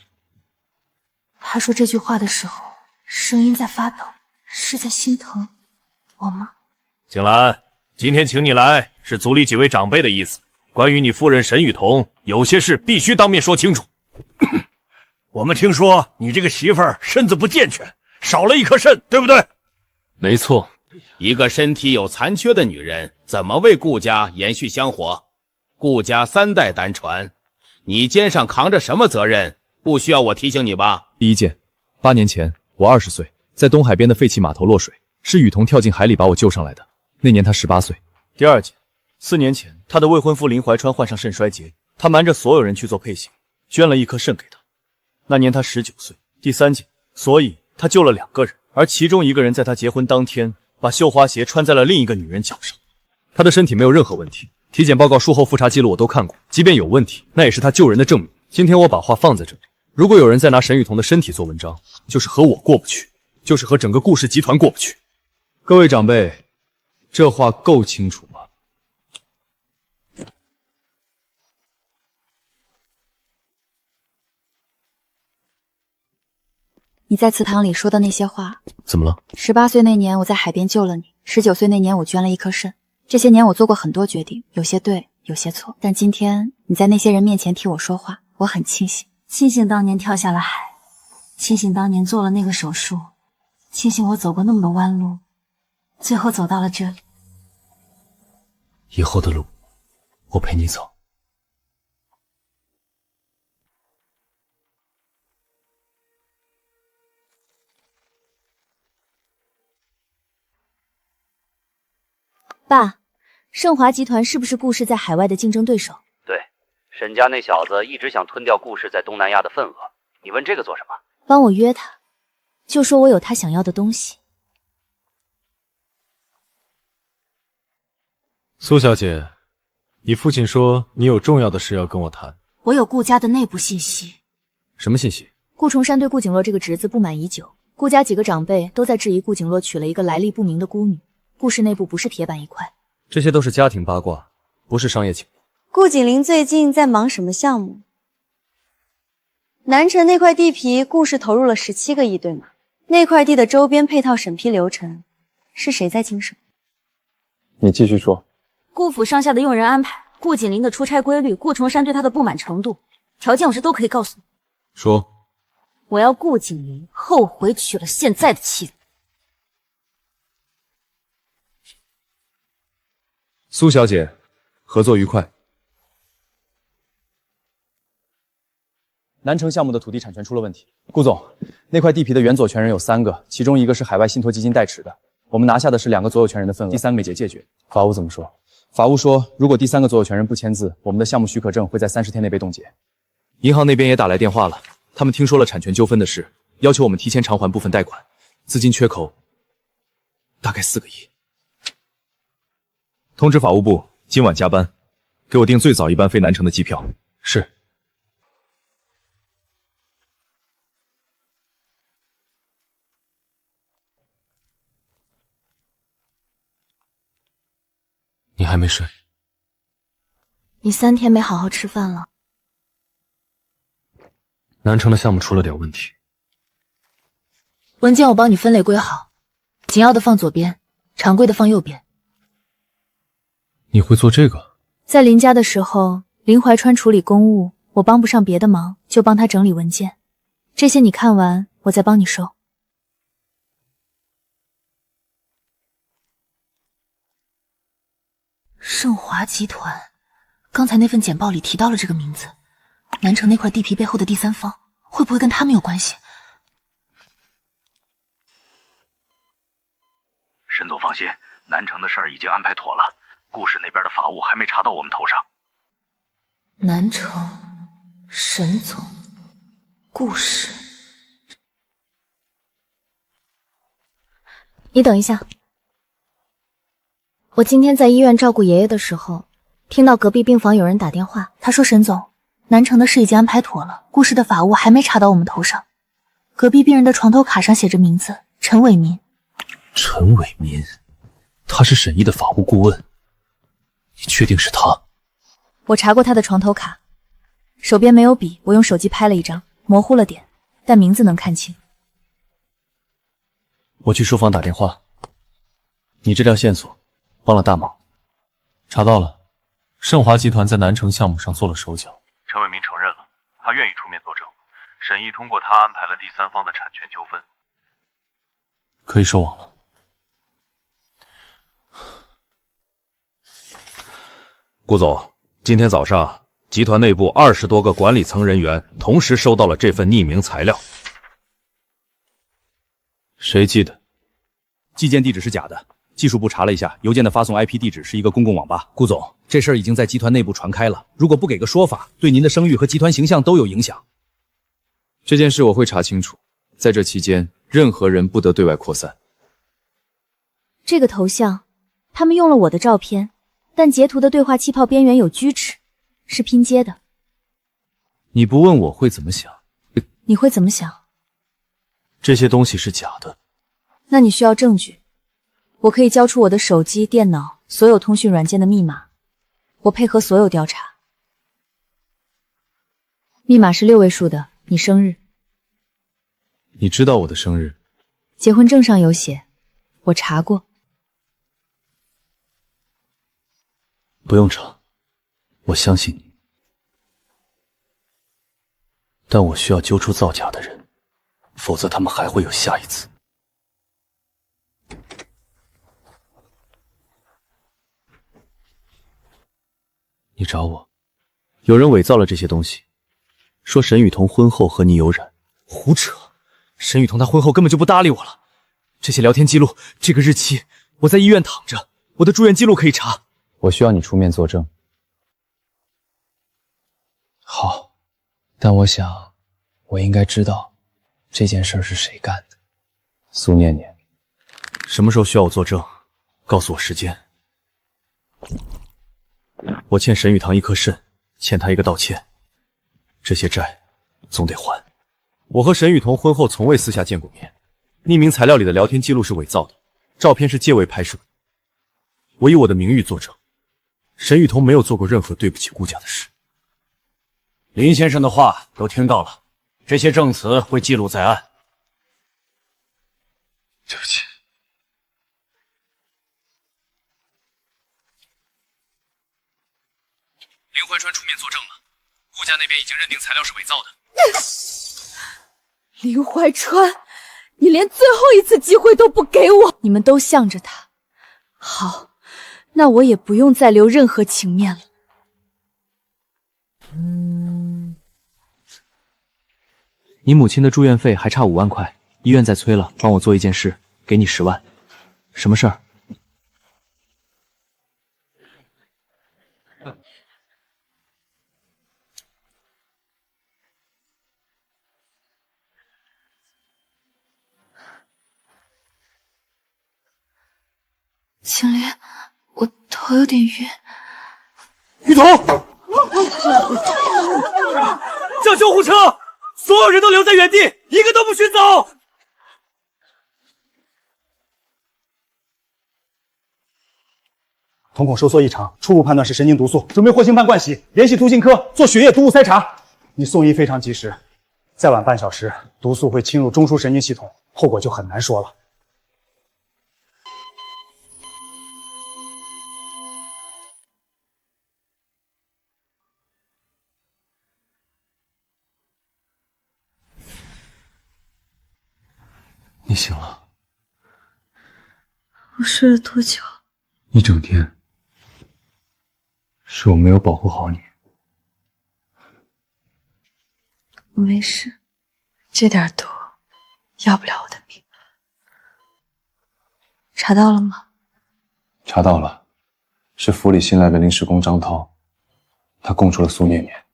他说这句话的时候，声音在发抖，是在心疼我吗？景兰，今天请你来是族里几位长辈的意思。关于你夫人沈雨桐，有些事必须当面说清楚。我们听说你这个媳妇儿身子不健全，少了一颗肾，对不对？没错。一个身体有残缺的女人，怎么为顾家延续香火？顾家3代单传，你肩上扛着什么责任？不需要我提醒你吧？第一件，8年前我20岁，在东海边的废弃码头落水，是雨桐跳进海里把我救上来的。那年他18岁。第二件，4年前他的未婚夫林怀川患上肾衰竭，他他瞒着所有人去做配型，捐了一颗肾给他。那年他19岁，第3届，所以他救了2个人，而其中一个人在他结婚当天把绣花鞋穿在了另一个女人脚上。他的身体没有任何问题，体检报告、术后复查记录我都看过，即便有问题，那也是他救人的证明。今天我把话放在这里，如果有人再拿沈雨桐的身体做文章，就是和我过不去，就是和整个顾氏集团过不去。各位长辈，这话够清楚吗？你在祠堂里说的那些话，怎么了？18岁那年我在海边救了你，19岁那年我捐了1颗肾。这些年我做过很多决定，有些对，有些错。但今天你在那些人面前替我说话，我很庆幸。庆幸当年跳下了海，庆幸当年做了那个手术，庆幸我走过那么多弯路，最后走到了这里。以后的路，我陪你走。爸，盛华集团是不是顾氏在海外的竞争对手？对，沈家那小子一直想吞掉顾氏在东南亚的份额。你问这个做什么？帮我约他，就说我有他想要的东西。苏小姐，你父亲说你有重要的事要跟我谈。我有顾家的内部信息。什么信息？顾崇山对顾景洛这个侄子不满已久，顾家几个长辈都在质疑顾景洛娶了一个来历不明的孤女。顾氏内部不是铁板一块，这些都是家庭八卦，不是商业情报。顾景林最近在忙什么项目？南城那块地皮，顾氏投入了17个亿，对吗？那块地的周边配套审批流程，是谁在经手？你继续说。顾府上下的用人安排，顾景林的出差规律，顾崇山对他的不满程度，条件我是都可以告诉你。说。我要顾景林后悔娶了现在的妻子。苏小姐，合作愉快。南城项目的土地产权出了问题，顾总，那块地皮的原所权人有3个，其中1个是海外信托基金代持的，我们拿下的是2个所有权人的份额，第3个没解决。法务怎么说？法务说，如果第3个所有权人不签字，我们的项目许可证会在30天内被冻结。银行那边也打来电话了，他们听说了产权纠纷的事，要求我们提前偿还部分贷款，资金缺口大概4个亿。通知法务部今晚加班，给我订最早一班飞南城的机票。是。你还没睡？你3天没好好吃饭了。南城的项目出了点问题，文件我帮你分类归好，紧要的放左边，常规的放右边。你会做这个？在林家的时候，林怀川处理公务，我帮不上别的忙，就帮他整理文件。这些你看完，我再帮你收。盛华集团，刚才那份简报里提到了这个名字。南城那块地皮背后的第3方，会不会跟他们有关系？沈总放心，南城的事儿已经安排妥了。顾氏那边的法务还没查到我们头上。南城，沈总，顾氏。你等一下，我今天在医院照顾爷爷的时候，听到隔壁病房有人打电话，他说沈总，南城的事已经安排妥了，顾氏的法务还没查到我们头上。隔壁病人的床头卡上写着名字陈伟民。陈伟民，他是沈毅的法务顾问。你确定是他？我查过他的床头卡，手边没有笔，我用手机拍了一张，模糊了点，但名字能看清。我去书房打电话，你这条线索帮了大忙。查到了，盛华集团在南城项目上做了手脚。陈伟民承认了，他愿意出面作证。沈毅通过他安排了第3方的产权纠纷，可以收网了。顾总，今天早上集团内部20多个管理层人员同时收到了这份匿名材料。谁寄的？寄件地址是假的，技术部查了一下，邮件的发送 IP 地址是一个公共网吧。顾总，这事儿已经在集团内部传开了，如果不给个说法，对您的声誉和集团形象都有影响。这件事我会查清楚，在这期间，任何人不得对外扩散。这个头像，他们用了我的照片，但截图的对话气泡边缘有锯齿，是拼接的。你不问我会怎么想？你会怎么想？这些东西是假的。那你需要证据。我可以交出我的手机、电脑、所有通讯软件的密码，我配合所有调查。密码是6位数的，你生日。你知道我的生日？结婚证上有写，我查过。不用查，我相信你。但我需要揪出造假的人，否则他们还会有下一次。你找我，有人伪造了这些东西，说沈雨桐婚后和你有染。胡扯！沈雨桐她婚后根本就不搭理我了。这些聊天记录，这个日期，我在医院躺着，我的住院记录可以查。我需要你出面作证。好，但我想，我应该知道这件事是谁干的。苏念念，什么时候需要我作证？告诉我时间。我欠沈雨堂一颗肾，欠他一个道歉，这些债总得还。我和沈雨桐婚后从未私下见过面，匿名材料里的聊天记录是伪造的，照片是借位拍摄的。我以我的名誉作证，沈雨桐没有做过任何对不起顾家的事。林先生的话都听到了，这些证词会记录在案。对不起。林怀川出面作证了，顾家那边已经认定材料是伪造的。林怀川，你连最后一次机会都不给我！你们都向着他。好，那我也不用再留任何情面了。你母亲的住院费还差5万块，医院在催了，帮我做一件事，给你10万。什么事儿？青莲，我头有点晕。雨桐，叫救护车！所有人都留在原地，一个都不许走！瞳孔收缩异常，初步判断是神经毒素，准备活性炭灌洗，联系图形科做血液毒物筛查。你送医非常及时，再晚半小时，毒素会侵入中枢神经系统，后果就很难说了。你醒了？我睡了多久？一整天。是我没有保护好你。我没事，这点毒要不了我的命。查到了吗？查到了，是府里新来的临时工张涛，他供出了苏念念。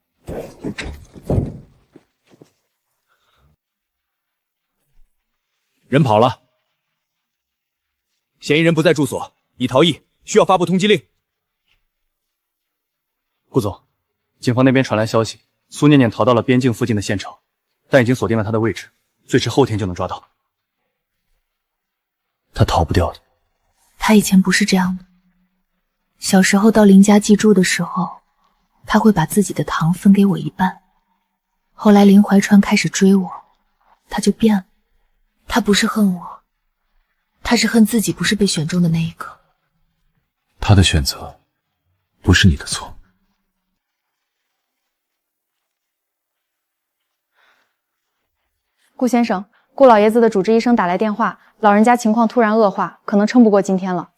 人跑了，嫌疑人不在住所，已逃逸，需要发布通缉令。顾总，警方那边传来消息，苏念念逃到了边境附近的县城，但已经锁定了她的位置，最迟后天就能抓到。她逃不掉的。他以前不是这样的。小时候到林家寄住的时候，他会把自己的糖分给我一半。后来林怀川开始追我，他就变了。他不是恨我，他是恨自己不是被选中的那一个。他的选择不是你的错。顾先生，顾老爷子的主治医生打来电话，老人家情况突然恶化，可能撑不过今天了。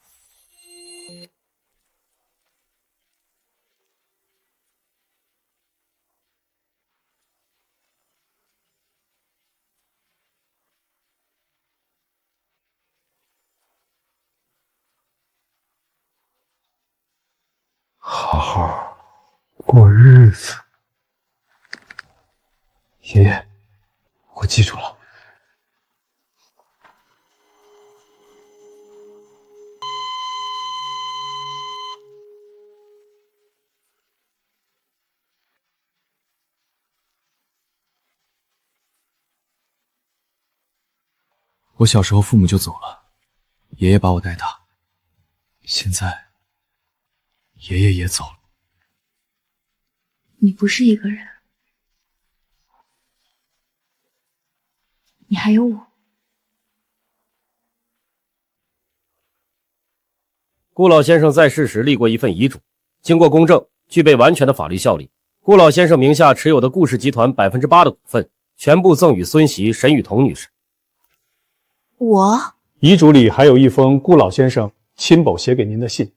好过日子。爷爷，我记住了。我小时候父母就走了，爷爷把我带大，现在爷爷也走了。你不是一个人，你还有我。顾老先生在世时立过一份遗嘱，经过公证，具备完全的法律效力。顾老先生名下持有的顾氏集团8%的股份，全部赠与孙媳沈雨桐女士。我遗嘱里还有一封顾老先生亲手写给您的信。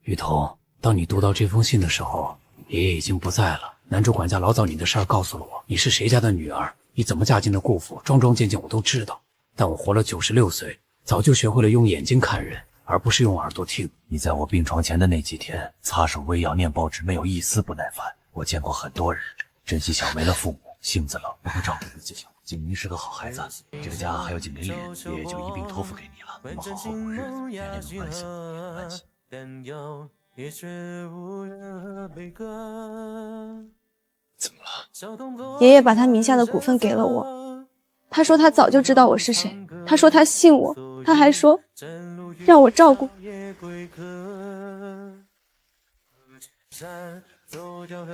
雨桐，当你读到这封信的时候，爷爷已经不在了。男主管家老早你的事儿告诉了我，你是谁家的女儿，你怎么嫁进了顾府，桩桩件件我都知道。但我活了96岁，早就学会了用眼睛看人，而不是用耳朵听。你在我病床前的那几天，擦手喂药念报纸，没有一丝不耐烦。我见过很多人，珍惜小没了父母，性子冷，不会照顾自己。景明是个好孩子，这个家还有景林莲，爷爷就一并托付给你了。我们好好过日子，年年都欢喜，欢喜。怎么了？爷爷把他名下的股份给了我，他说他早就知道我是谁，他说他信我，他还说让我照顾。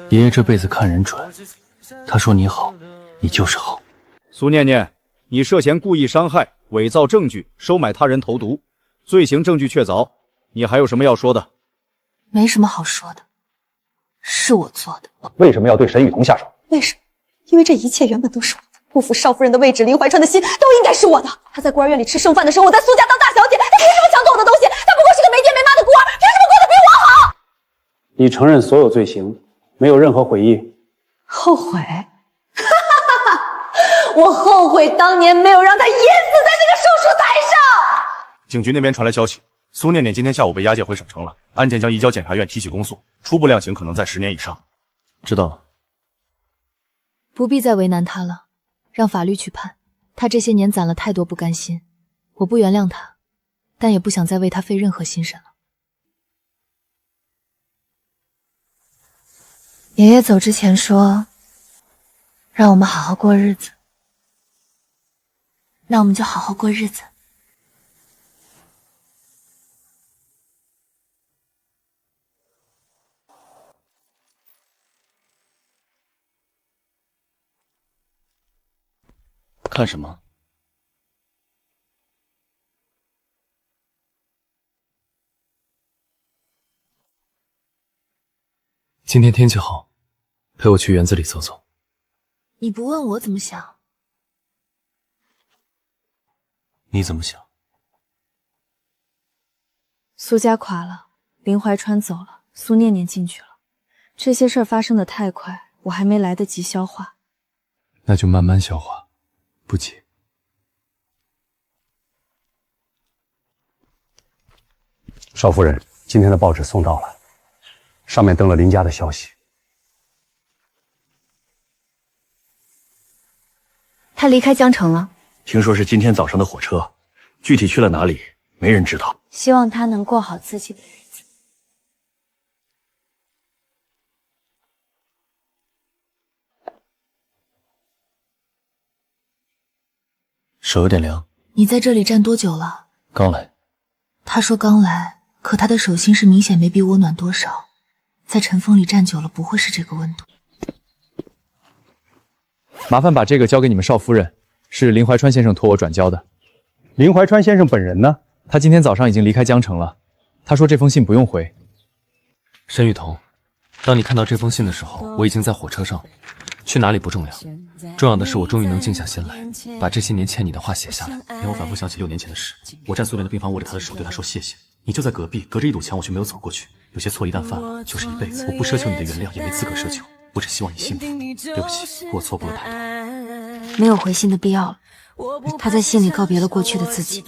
爷爷这辈子看人准，他说你好，你就是好。苏念念，你涉嫌故意伤害、伪造证据、收买他人投毒，罪行证据确凿，你还有什么要说的？没什么好说的，是我做的。为什么要对沈雨桐下手？为什么？因为这一切原本都是我的。顾府少夫人的位置，林怀川的心都应该是我的。他在孤儿院里吃剩饭的时候，我在苏家当大小姐，他凭什么抢走我的东西？他不过是个没爹没妈的孤儿，凭什么过得比我好？你承认所有罪行，没有任何悔意？后悔？我后悔当年没有让他淹死在那个手术台上。警局那边传来消息，苏念念今天下午被押解回省城了，案件将移交检察院提起公诉，初步量刑可能在10年以上。知道了。不必再为难他了，让法律去判。他这些年攒了太多不甘心，我不原谅他，但也不想再为他费任何心神了。爷爷走之前说，让我们好好过日子，那我们就好好过日子。看什么？今天天气好，陪我去园子里走走。你不问我怎么想？你怎么想？苏家垮了，林怀川走了，苏念念进去了，这些事儿发生的太快，我还没来得及消化。那就慢慢消化，不急。少夫人，今天的报纸送到了，上面登了林家的消息。他离开江城了，听说是今天早上的火车，具体去了哪里，没人知道。希望他能过好自己的日子。手有点凉。你在这里站多久了？刚来。他说刚来，可他的手心是明显没比我暖多少。在尘封里站久了，不会是这个温度。麻烦把这个交给你们少夫人，是林怀川先生托我转交的。林怀川先生本人呢？他今天早上已经离开江城了。他说这封信不用回。沈雨桐，当你看到这封信的时候，我已经在火车上，去哪里不重要，重要的是我终于能静下心来，把这些年欠你的话写下来，让我反复想起6年前的事。我站苏联的病房，握着他的手，对他说谢谢。你就在隔壁，隔着一堵墙，我却没有走过去。有些错一旦犯了，就是一辈子。我不奢求你的原谅，也没资格奢求，我只希望你幸福。对不起，我错过了太多。没有回信的必要了。他在信里告别了过去的自己。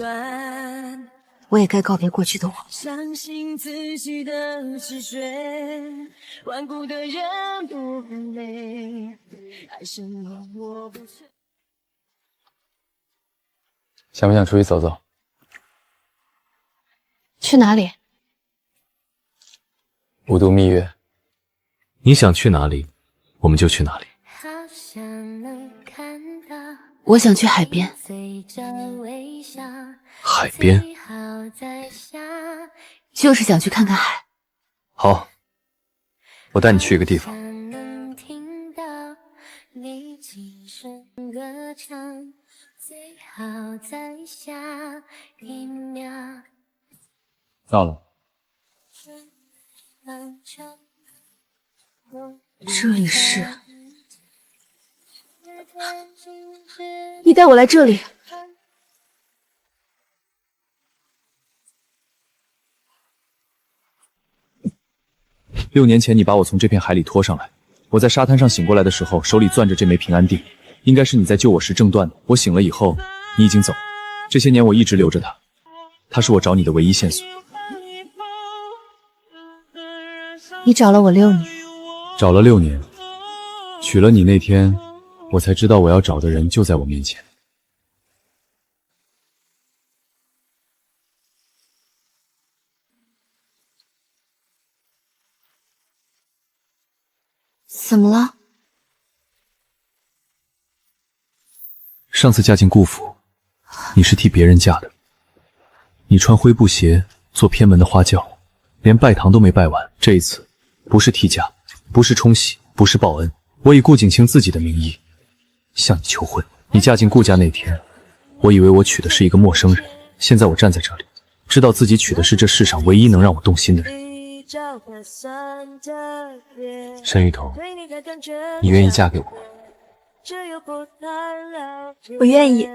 我也该告别过去的我。相信自己的直觉，顽固的人不很累，爱什么我不确。想不想出去走走？去哪里？五度蜜月。你想去哪里，我们就去哪里。我想去海边。海边？就是想去看看海。好，我带你去一个地方。到了。这里是……你带我来这里。6年前，你把我从这片海里拖上来。我在沙滩上醒过来的时候，手里攥着这枚平安锭，应该是你在救我时挣断的。我醒了以后，你已经走了。这些年我一直留着它，它是我找你的唯一线索。你找了我6年，找了6年，娶了你那天，我才知道我要找的人就在我面前。怎么了？上次嫁进顾府，你是替别人嫁的。你穿灰布鞋做偏门的花轿，连拜堂都没拜完。这一次，不是替嫁，不是冲喜，不是报恩，我以顾景清自己的名义向你求婚。你嫁进顾家那天，我以为我娶的是一个陌生人，现在我站在这里，知道自己娶的是这世上唯一能让我动心的人。沈雨桐，你愿意嫁给我吗？我愿意。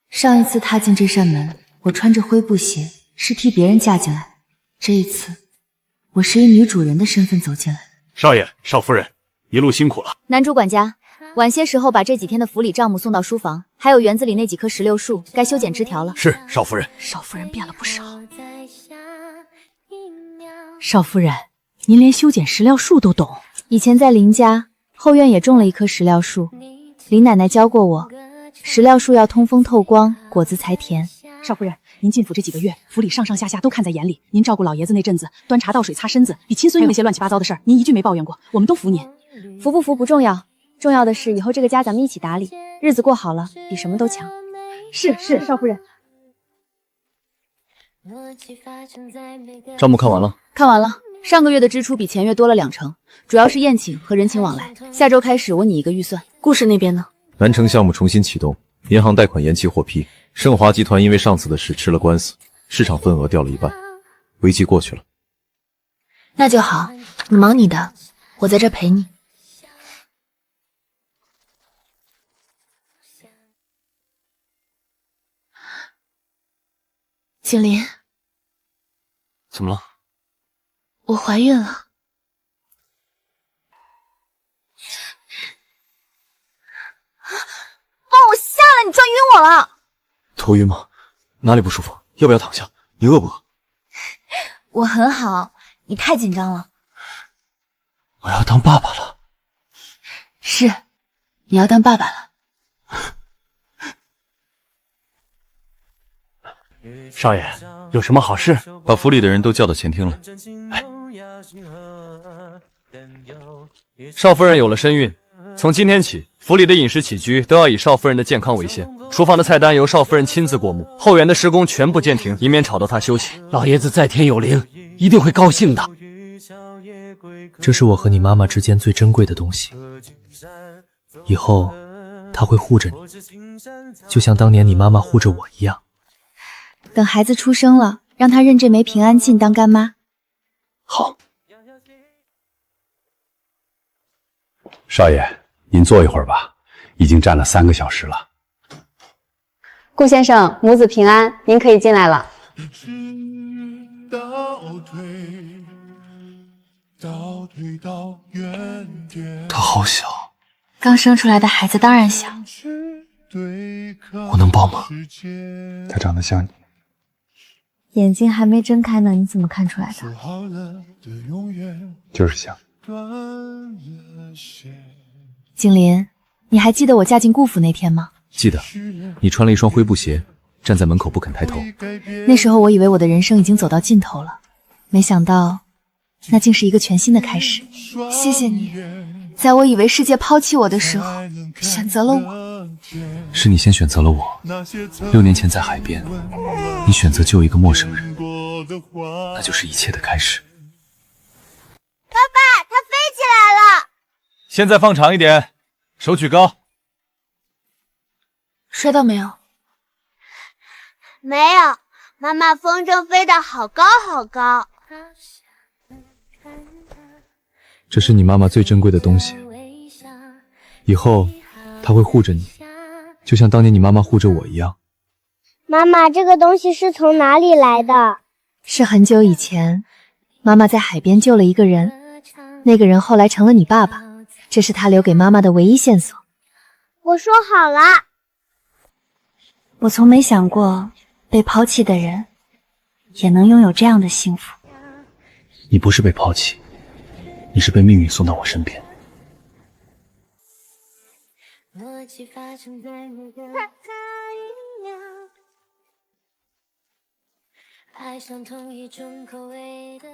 上一次踏进这扇门，我穿着灰布鞋，是替别人嫁进来。这一次，我是以女主人的身份走进来。少爷、少夫人，一路辛苦了。男主管家，晚些时候把这几天的府里账目送到书房，还有园子里那几棵石榴树，该修剪枝条了。是，少夫人。少夫人变了不少。少夫人，您连修剪石榴树都懂。以前在林家后院也种了一棵石榴树，林奶奶教过我，石榴树要通风透光，果子才甜。少夫人，您进府这几个月，府里上上下下都看在眼里。您照顾老爷子那阵子，端茶倒水、擦身子，比亲孙女那些乱七八糟的事儿，您一句没抱怨过，我们都服您。服不服不重要，重要的是以后这个家咱们一起打理，日子过好了，比什么都强。是，少夫人。账目看完了？看完了，上个月的支出比前月多了2成，主要是宴请和人情往来。下周开始我拟一个预算。顾氏那边呢？南城项目重新启动，银行贷款延期获批。盛华集团因为上次的事吃了官司，市场份额掉了一半，危机过去了。那就好，你忙你的，我在这陪你。景林，怎么了？我怀孕了。帮我下来，你撞晕我了。头晕吗？哪里不舒服？要不要躺下？你饿不饿？我很好，你太紧张了。我要当爸爸了。是，你要当爸爸了。少爷，有什么好事？把府里的人都叫到前厅了。少夫人有了身孕，从今天起，府里的饮食起居都要以少夫人的健康为先。厨房的菜单由少夫人亲自过目，后园的施工全部暂停，以免吵到她休息。老爷子在天有灵，一定会高兴的。这是我和你妈妈之间最珍贵的东西，以后她会护着你，就像当年你妈妈护着我一样。等孩子出生了，让她认这枚平安锭当干妈。好。少爷，您坐一会儿吧，已经站了3个小时了。顾先生，母子平安，您可以进来了。他好小，刚生出来的孩子当然小。我能抱吗？他长得像你。眼睛还没睁开呢，你怎么看出来的？就是像。景林，你还记得我嫁进顾府那天吗？记得，你穿了一双灰布鞋，站在门口不肯抬头。那时候我以为我的人生已经走到尽头了，没想到那竟是一个全新的开始。谢谢你，在我以为世界抛弃我的时候，选择了我。是你先选择了我。6年前在海边，你选择救一个陌生人，那就是一切的开始。爸爸，它飞起来了！现在放长一点，手举高。摔到没有？没有，妈妈风筝飞得好高好高。这是你妈妈最珍贵的东西，以后她会护着你，就像当年你妈妈护着我一样。妈妈，这个东西是从哪里来的？是很久以前，妈妈在海边救了一个人，那个人后来成了你爸爸，这是他留给妈妈的唯一线索。我说好了。我从没想过，被抛弃的人也能拥有这样的幸福。你不是被抛弃，你是被命运送到我身边。爱上同一种口味的